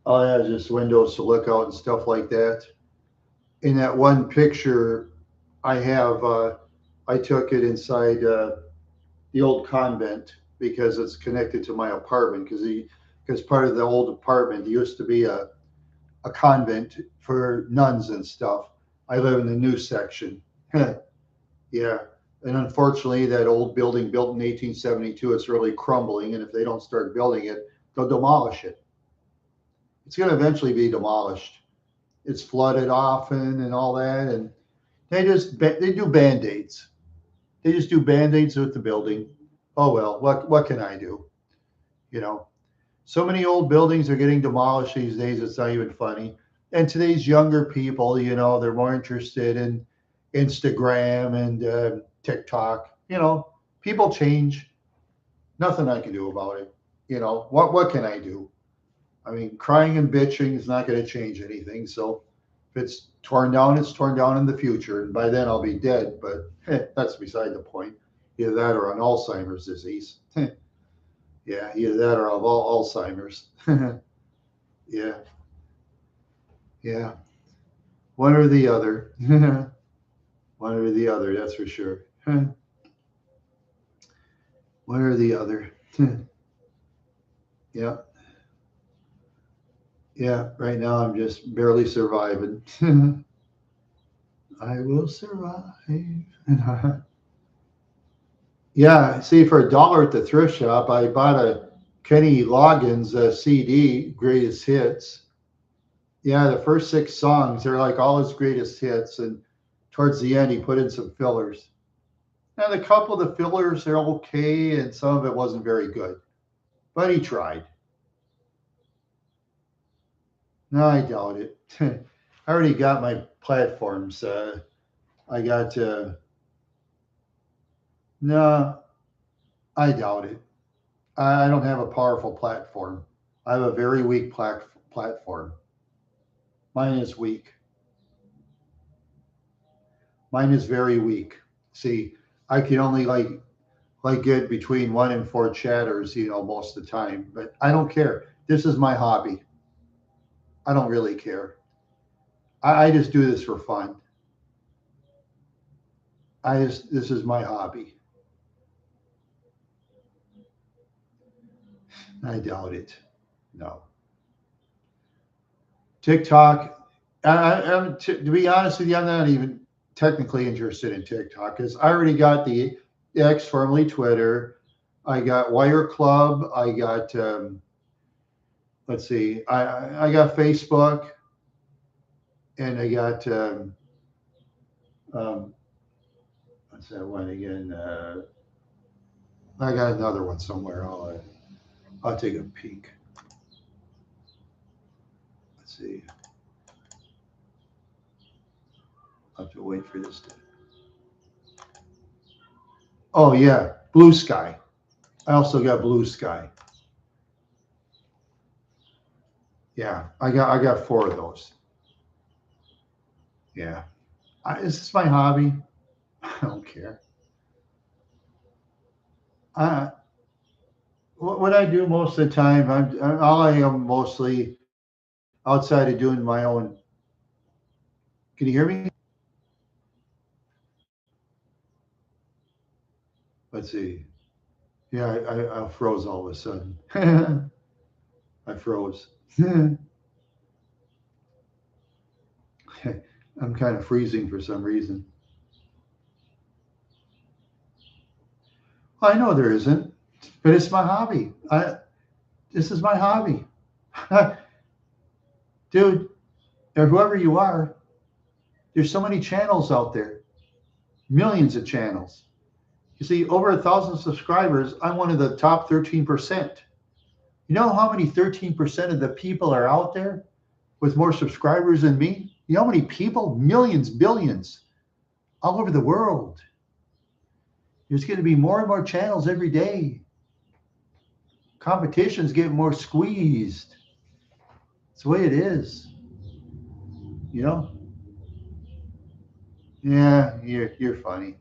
All I have is just windows to look out and stuff like that. In that one picture I have, I took it inside the old convent because it's connected to my apartment because part of the old apartment used to be a convent for nuns and stuff. I live in the new section. Yeah. And unfortunately, that old building built in 1872, it's really crumbling. And if they don't start building it, they'll demolish it. It's going to eventually be demolished. It's flooded often and all that. And they do band-aids. They just do band-aids with the building. Oh well, what can I do? You know, so many old buildings are getting demolished these days. It's not even funny. And today's younger people, they're more interested in Instagram and TikTok. People change. Nothing I can do about it. What can I do? I mean, crying and bitching is not going to change anything. So if it's torn down, it's torn down in the future, and by then I'll be dead. But that's beside the point. Either that or an Alzheimer's disease. Yeah, either that or of Alzheimer's. Yeah, yeah. One or the other. One or the other, that's for sure. One or the other. Yeah, yeah. Right now I'm just barely surviving. I will survive. Yeah, see, for $1 at the thrift shop, I bought a Kenny Loggins CD, Greatest Hits. Yeah, the first 6 songs, they're like all his greatest hits. And towards the end, he put in some fillers. And a couple of the fillers, they're okay, and some of it wasn't very good. But he tried. No, I doubt it. I already got my platforms. I got, no, I doubt it. I don't have a powerful platform. I have a very weak platform. Mine is weak. Mine is very weak. See, I can only like get between 1 and 4 chatters, most of the time. But I don't care. This is my hobby. I don't really care. I just do this for fun. This is my hobby. I doubt it. No. TikTok. To be honest with you, I'm not even technically interested in TikTok because I already got the X, formerly Twitter. I got Wire Club. I got let's see. I got Facebook, and I got um, what's that one again? I got another one somewhere. I'll take a peek. Let's see. I'll have to wait for this to. Oh yeah, Blue Sky. I also got Blue Sky. Yeah, I got 4 of those. Yeah, this is my hobby. I don't care. I, what I do most of the time, all I am mostly outside of doing my own. Can you hear me? Let's see. Yeah, I froze all of a sudden. I froze. I'm kind of freezing for some reason. I know there isn't, but it's my hobby. This is my hobby, dude. Or whoever you are, there's so many channels out there, millions of channels. You see, over 1,000 subscribers. I'm one of the top 13%. You know how many 13% of the people are out there with more subscribers than me? You know how many people? Millions, billions, all over the world. There's going to be more and more channels every day. Competition's getting more squeezed. It's the way it is, you know. Yeah, you're funny.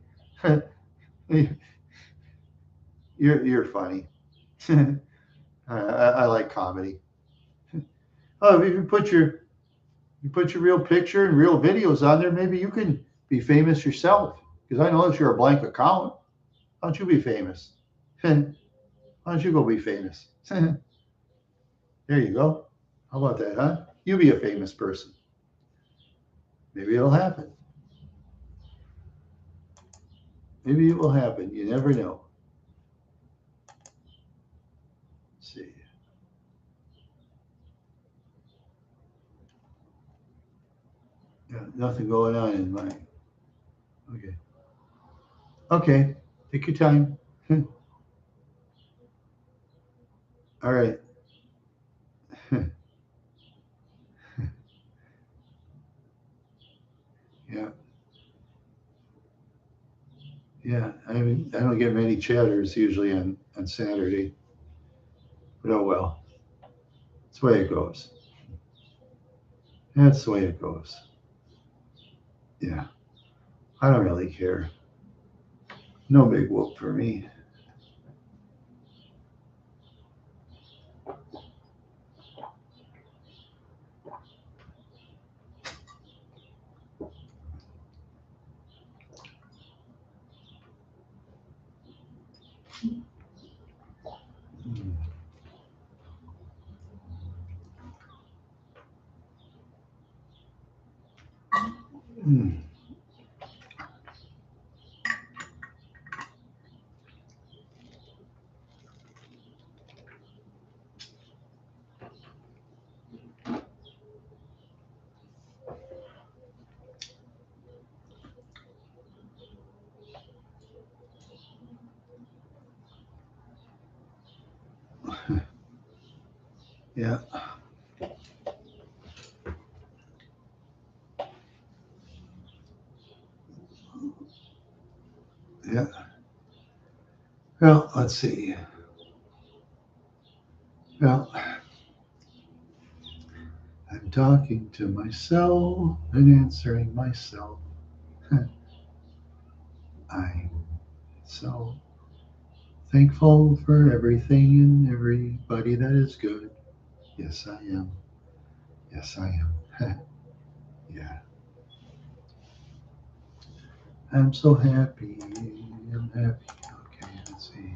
You're funny. I like comedy. Oh, if you put your real picture and real videos on there, maybe you can be famous yourself. Because I know if you're a blank account, why don't you be famous? Why don't you go be famous? There you go. How about that, huh? You be a famous person. Maybe it'll happen. Maybe it will happen. You never know. Let's see. Yeah, nothing going on in my. Okay. Okay. Take your time. All right. Yeah. Yeah. I mean, I don't get many chatters usually on Saturday, but oh well. That's the way it goes. That's the way it goes. Yeah. I don't really care. No big whoop for me. Mm. Yeah. Yeah. Well, let's see. Well, I'm talking to myself and answering myself. I'm so thankful for everything and everybody that is good. Yes, I am. Yes, I am. Yeah. I'm so happy. I'm happy. Okay, let's see.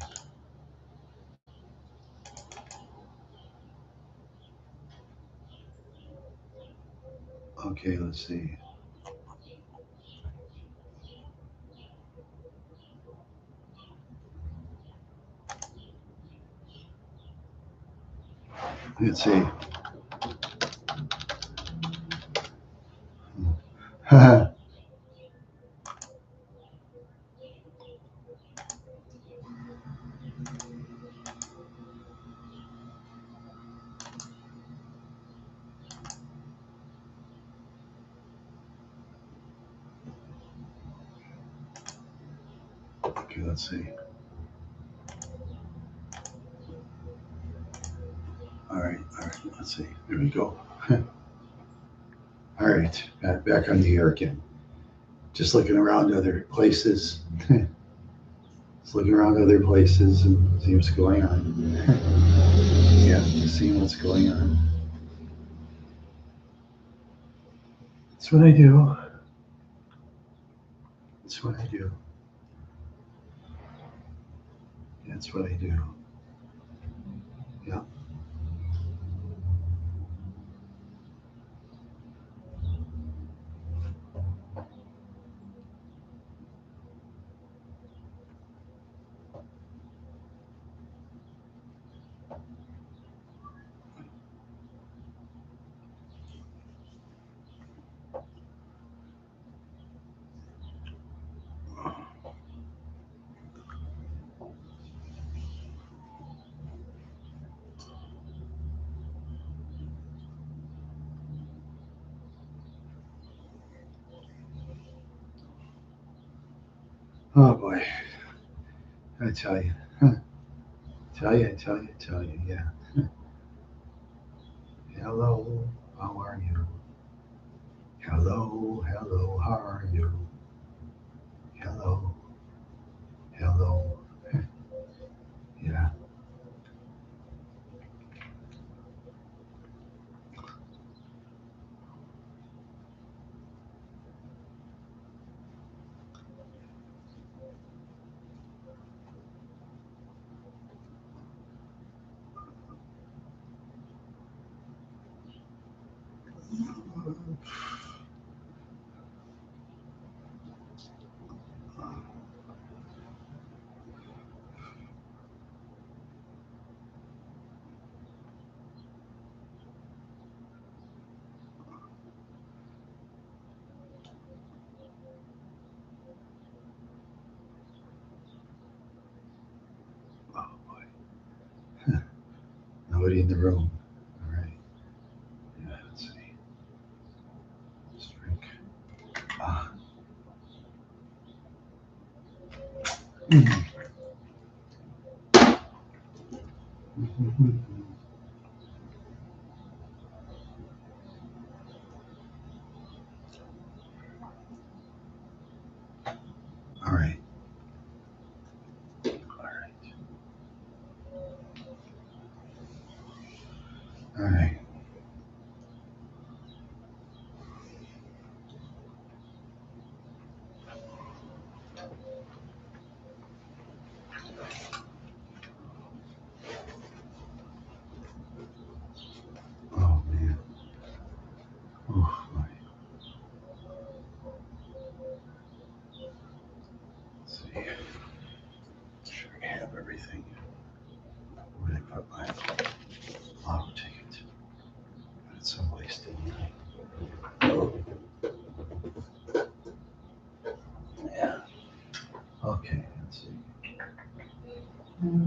Okay, let's see. Let's see. Okay, let's see. All right, let's see. There we go. All right, back on the air again. Just looking around other places. Just looking around other places and see what's going on. Yeah, just seeing what's going on. That's what I do. That's what I do. That's what I do. Yeah. Oh boy. I tell you. Tell you. Yeah. Hello, how are you? Hello, hello, how are you? Hello, hello. Yeah. Oh boy. Nobody in the room. All right. Yeah, let's see. Let's drink. Ah. All right. All right. All right. Oh man. Oh boy. Let's see. Make sure I have everything. Where did I put my lotto ticket? It's someplace, didn't I? Yeah. Okay, let's see. Where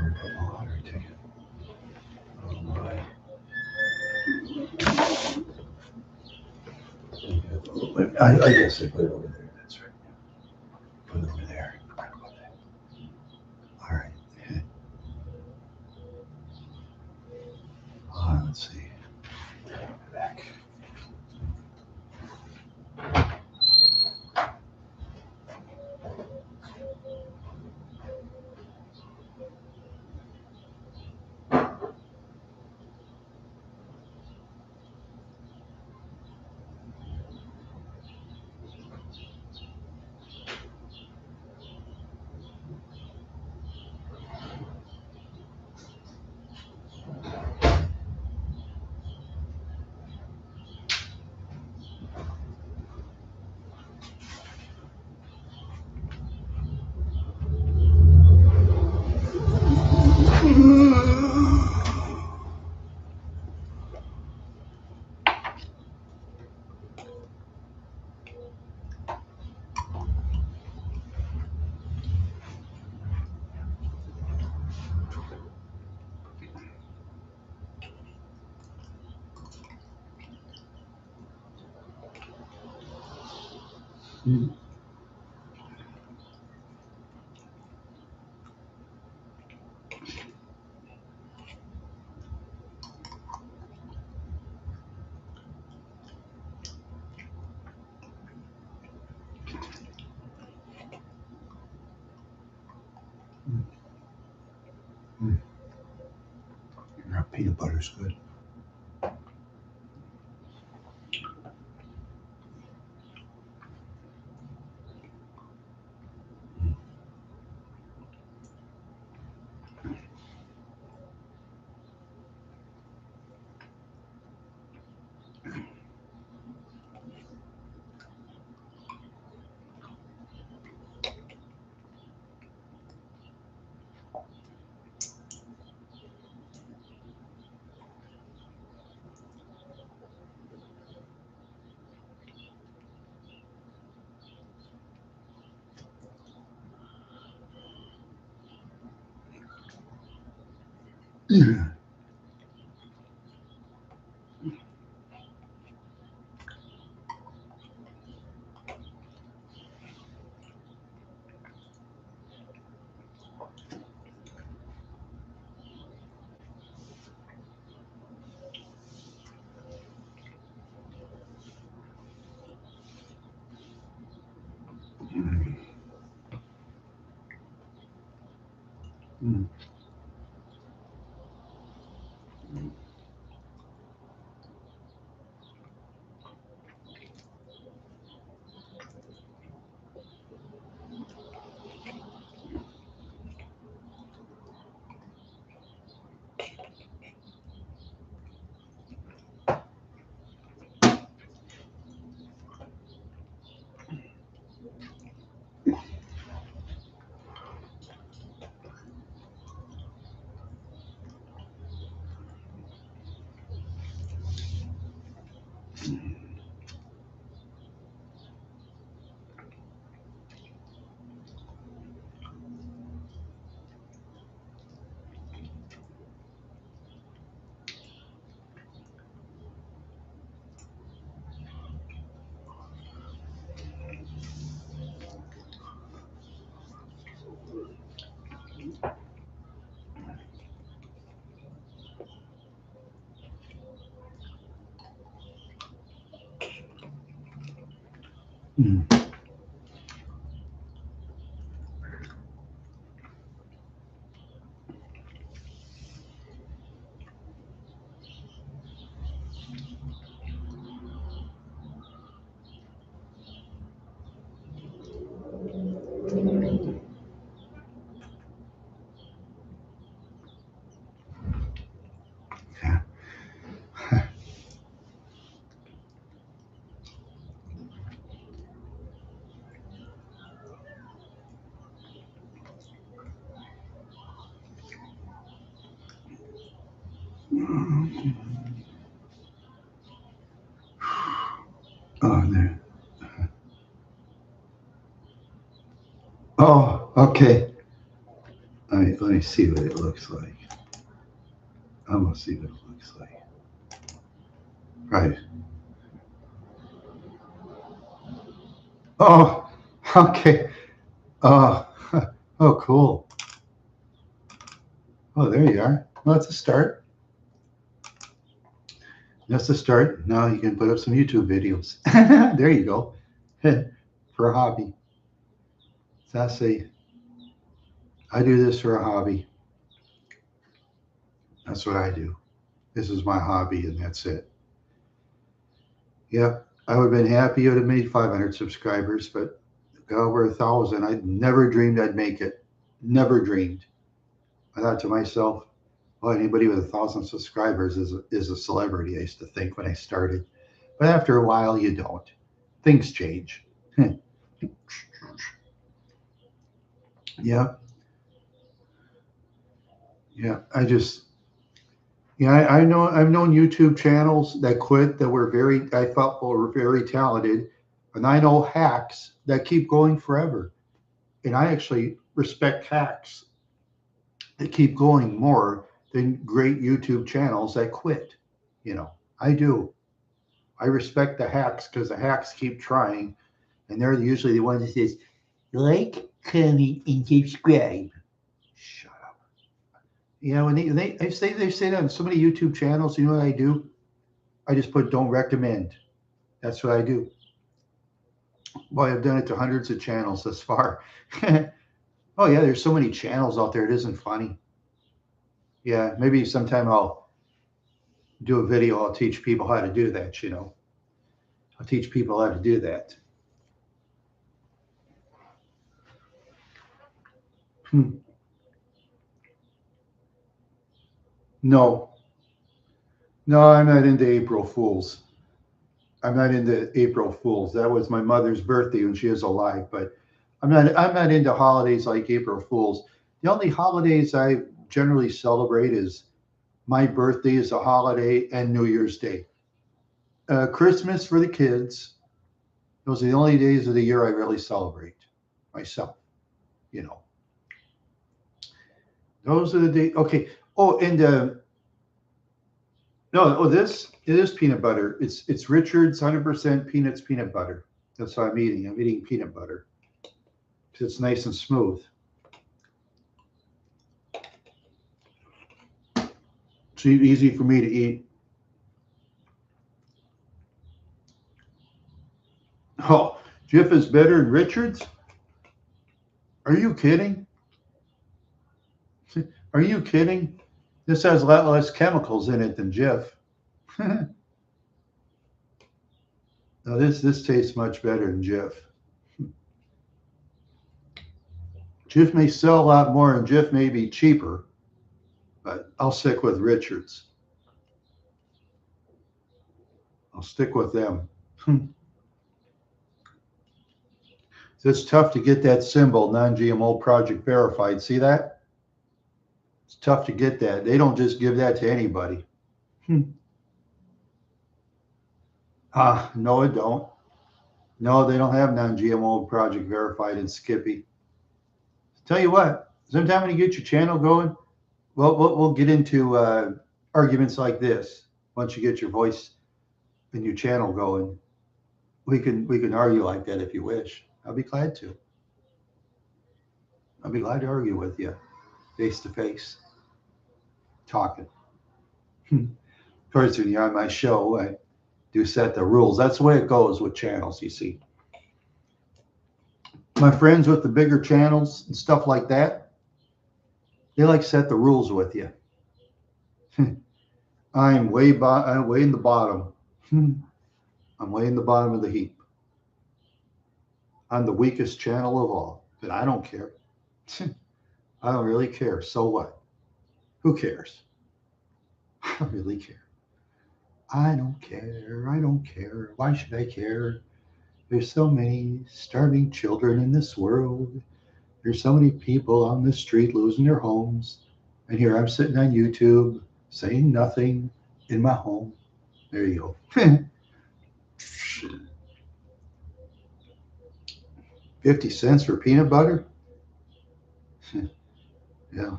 did I put my lottery ticket? Oh boy. I guess I put it over there. That's right. Put it over there. Forgot about that. All right. Let's see. Back. Peanut butter's good. Mm. Mm. Yeah. Oh, there. Oh, okay. Let me see what it looks like. I'm gonna see what it looks like. Right. Oh, okay. Oh, oh, cool. Oh, there you are. Well, that's a start. That's a start. Now you can put up some YouTube videos. There you go. For a hobby. So I say, I do this for a hobby. That's what I do. This is my hobby, and that's it. Yep. I would have been happy you would have made 500 subscribers, but got over 1,000. I never dreamed I'd make it. Never dreamed. I thought to myself, well, anybody with 1,000 subscribers is a celebrity. I used to think when I started, but after a while, you don't. Things change. Yeah, yeah. I know I've known YouTube channels that quit that were I felt were very talented, and I know hacks that keep going forever. And I actually respect hacks that keep going more than great YouTube channels that quit. You know, I do. I respect the hacks because the hacks keep trying, and they're usually the ones that says like, comment, and subscribe. Shut up. You know, and they say that on so many YouTube channels. You know what I do? I just put don't recommend. That's what I do. Boy, I've done it to hundreds of channels thus far. Oh yeah, there's so many channels out there. It isn't funny. Yeah, maybe sometime I'll do a video. I'll teach people how to do that. You know, I'll teach people how to do that. Hmm. No, no, I'm not into April Fools. I'm not into April Fools. That was my mother's birthday when she was alive, but I'm not into holidays like April Fools. The only holidays I generally celebrate is my birthday is a holiday and New Year's Day. Christmas for the kids. Those are the only days of the year I really celebrate myself. You know, those are the days. Okay. Oh, and no, oh, this it is peanut butter. It's Richard's 100% peanuts peanut butter. That's what I'm eating. I'm eating peanut butter because it's nice and smooth. It's easy for me to eat. Oh, Jif is better than Richard's? Are you kidding? Are you kidding? This has a lot less chemicals in it than Jif. No, this tastes much better than Jif. Jif may sell a lot more and Jif may be cheaper, but I'll stick with Richards. I'll stick with them. It's tough to get that symbol, non-GMO project verified. See that? It's tough to get that. They don't just give that to anybody. No, it don't. No, they don't have non-GMO project verified in Skippy. Tell you what, sometime when you get your channel going, we'll get into arguments like this. Once you get your voice and your channel going, we can argue like that if you wish. I'll be glad to. I'll be glad to argue with you, face to face, talking. Of course, when you're on my show, I do set the rules. That's the way it goes with channels, you see. My friends with the bigger channels and stuff like that, they like set the rules with you. I'm way in the bottom. I'm way in the bottom of the heap. I'm the weakest channel of all, but I don't care. I don't really care. So what? Who cares? I don't really care. I don't care. I don't care. Why should I care? There's so many starving children in this world. There's so many people on the street losing their homes. And here I'm sitting on YouTube saying nothing in my home. There you go. 50 cents for peanut butter? Yeah.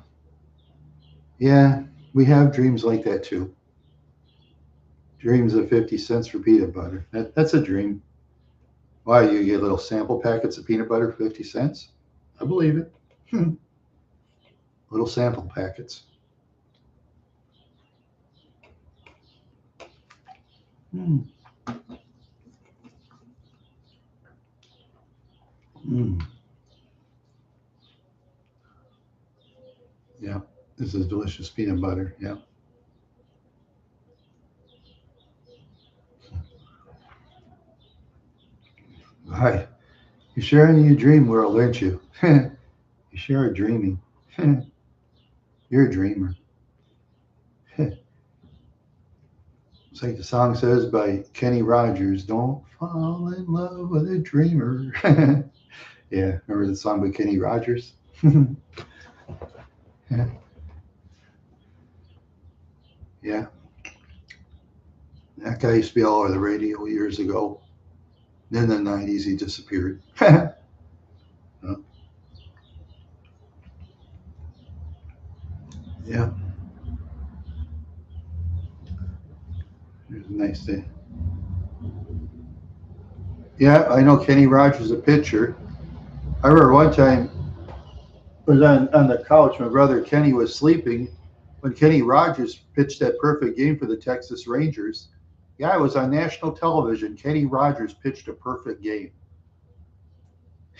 Yeah, we have dreams like that too. Dreams of 50 cents for peanut butter. That's a dream. Why, you get little sample packets of peanut butter for 50 cents? I believe it. Little sample packets. Mm. Mm. Yeah, this is delicious peanut butter. Yeah. Hi. You're sharing your dream world, aren't you? You sure are dreaming. You're a dreamer. It's like the song says by Kenny Rogers, don't fall in love with a dreamer. Yeah, remember the song by Kenny Rogers? Yeah, that guy used to be all over the radio years ago. Then in the 90s, he disappeared. Yeah, it was a nice day. Yeah, I know Kenny Rogers, a pitcher. I remember one time I was on the couch. My brother Kenny was sleeping when Kenny Rogers pitched that perfect game for the Texas Rangers. Yeah, it was on national television. Kenny Rogers pitched a perfect game.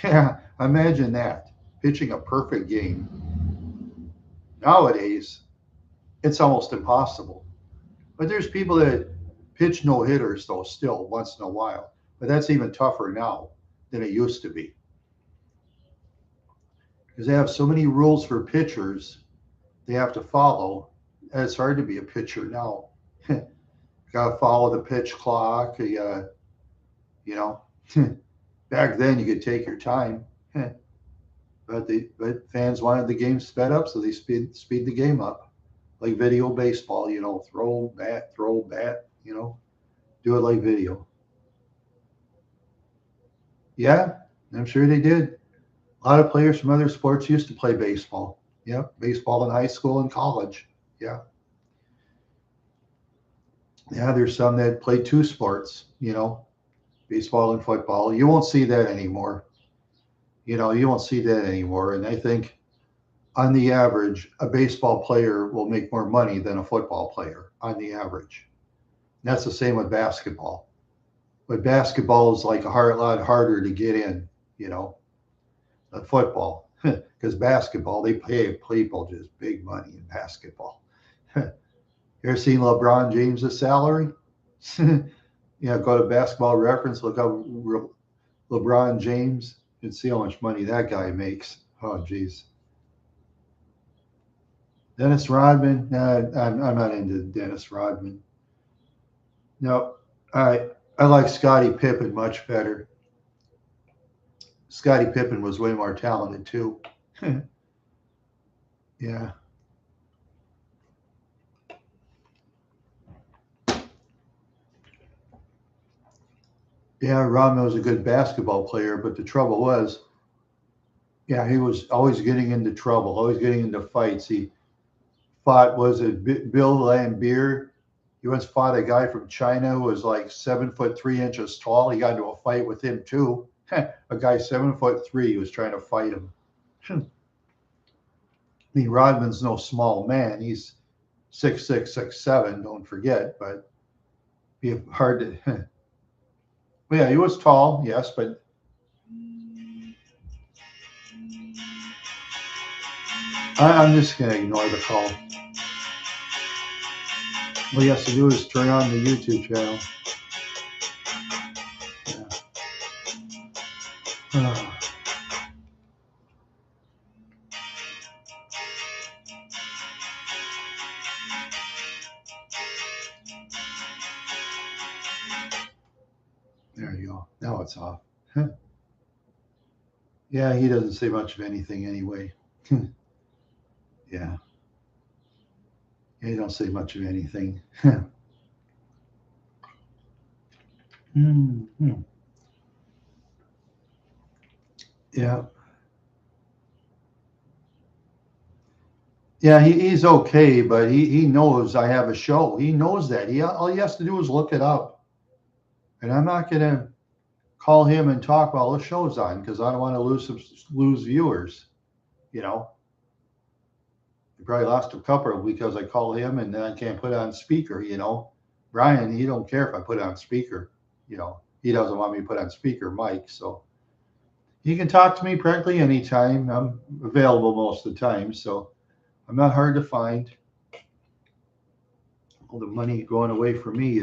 Yeah, imagine that, pitching a perfect game. Nowadays, it's almost impossible. But there's people that pitch no hitters, though, still once in a while. But that's even tougher now than it used to be because they have so many rules for pitchers they have to follow. And it's hard to be a pitcher now. You got to follow the pitch clock. You know, back then you could take your time, but fans wanted the game sped up, so they speed the game up, like video baseball. Throw bat. Do it like video. Yeah, I'm sure they did. A lot of players from other sports used to play baseball. Yep, baseball in high school and college. Yeah. Yeah, there's some that play two sports, baseball and football. You won't see that anymore. You won't see that anymore. And I think on the average, a baseball player will make more money than a football player on the average. And that's the same with basketball. But basketball is like a lot harder to get in, than football. because basketball, they pay people just big money in basketball. You ever seen LeBron James' salary? Go to Basketball Reference, look up LeBron James, and see how much money that guy makes. Oh, geez. Dennis Rodman? Nah, I'm not into Dennis Rodman. No, I like Scottie Pippen much better. Scottie Pippen was way more talented too. Yeah. Yeah, Rodman was a good basketball player, but the trouble was, yeah, he was always getting into trouble, always getting into fights. He fought, was it Bill Lambier? He once fought a guy from China who was like 7'3" tall. He got into a fight with him too. A guy 7'3" was trying to fight him. I mean, Rodman's no small man. He's 6'6", 6'7", don't forget, but be hard to. Well, yeah, he was tall, yes, but I'm just going to ignore the call. What he has to do is turn on the YouTube channel. Yeah. There you go. Now it's off. Yeah, he doesn't say much of anything anyway. Yeah. He don't say much of anything. Mm-hmm. Yeah. Yeah, he's okay, but he knows I have a show. He knows that. All he has to do is look it up. And I'm not going to call him and talk while the show's on because I don't want to lose viewers. You know, I probably lost a couple because I call him and then I can't put it on speaker. Brian, he don't care if I put it on speaker. He doesn't want me to put on speaker mic. So he can talk to me practically anytime. I'm available most of the time. So I'm not hard to find. All the money going away from me.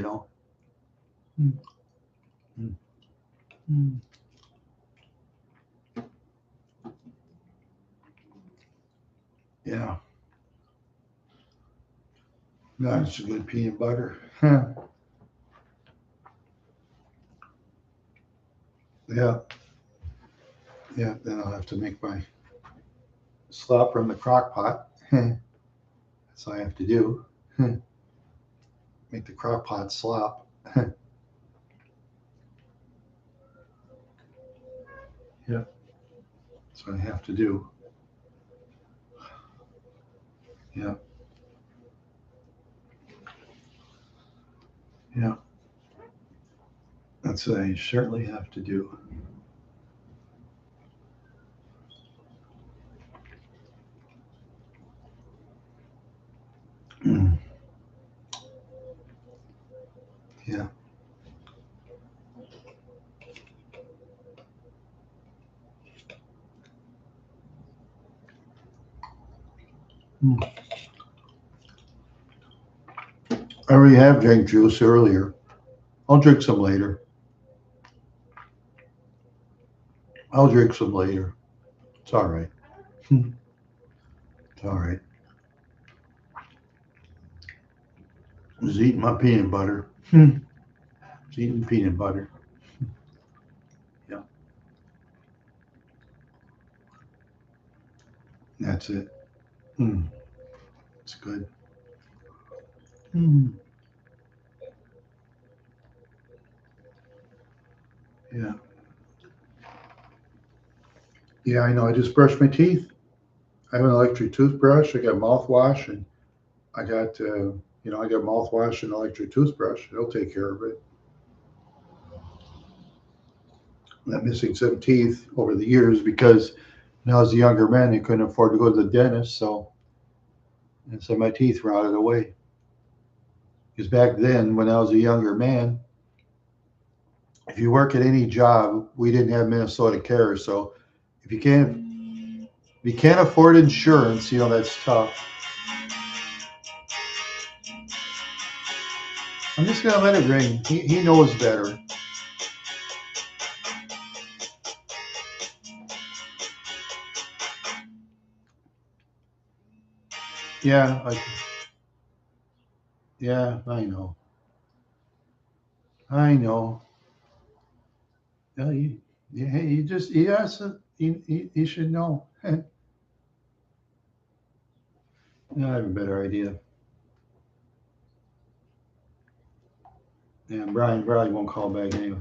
Yeah. That's good peanut butter. Yeah. Yeah. Then I'll have to make my slop from the crock pot. That's all I have to do. Make the crock pot slop. Yeah. That's what I have to do. Yeah. Yeah. That's what I certainly have to do. Yeah. I already have drank juice earlier. I'll drink some later. I'll drink some later. It's all right. It's all right. I was eating my peanut butter. I was eating peanut butter. Yeah. That's it. It's good. Yeah. Yeah, I know. I just brushed my teeth. I have an electric toothbrush. I got mouthwash, and I got I got mouthwash and electric toothbrush. It'll take care of it. I'm missing some teeth over the years because when I was a younger man, I couldn't afford to go to the dentist, so my teeth rotted away. Because back then, when I was a younger man, if you work at any job, we didn't have Minnesota Care, so if you can't you can't afford insurance, you know, that's tough. I'm just going to let it ring. He knows better. Yeah, yeah, I know. I know. Yeah, he just, he has to, he should know. I have a better idea. Yeah, Brian probably won't call back anyway.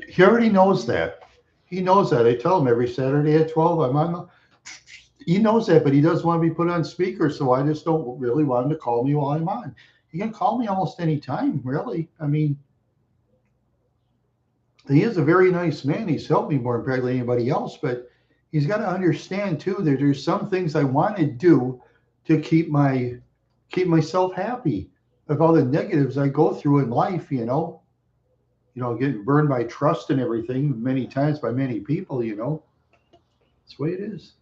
He already knows that. He knows that. I tell him every Saturday at 12, I'm on the, he knows that, but he doesn't want to be put on speaker, so I just don't really want him to call me while I'm on. He can call me almost any time, really. I mean, he is a very nice man. He's helped me more than probably anybody else, but he's got to understand too that there's some things I want to do to keep myself happy of all the negatives I go through in life, getting burned by trust and everything many times by many people, That's the way it is.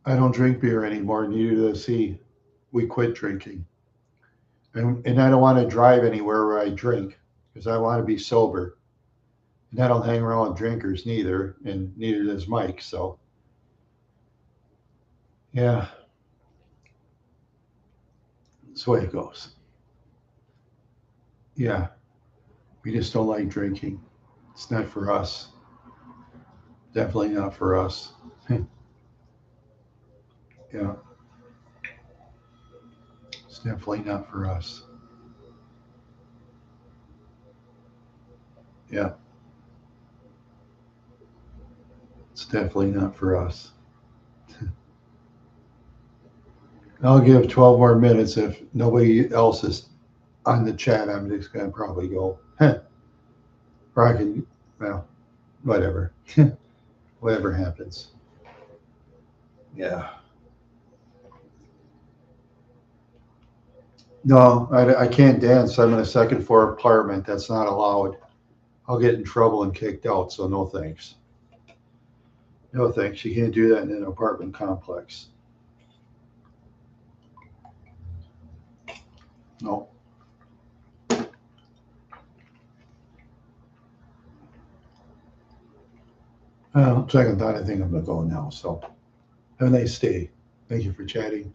I don't drink beer anymore, neither does he. We quit drinking. And I don't want to drive anywhere where I drink because I want to be sober. And I don't hang around with drinkers neither, and neither does Mike. So, yeah, that's the way it goes. Yeah, we just don't like drinking. It's not for us. Definitely not for us. Yeah, it's definitely not for us. Yeah, it's definitely not for us. I'll give 12 more minutes. If nobody else is on the chat, I'm just going to probably go. Or I can, well, whatever. Whatever happens. Yeah. No, I can't dance. I'm in a second floor apartment. That's not allowed. I'll get in trouble and kicked out. So no thanks. No thanks. You can't do that in an apartment complex. No. Second thought, I think I'm going to go now. So have a nice day. Thank you for chatting.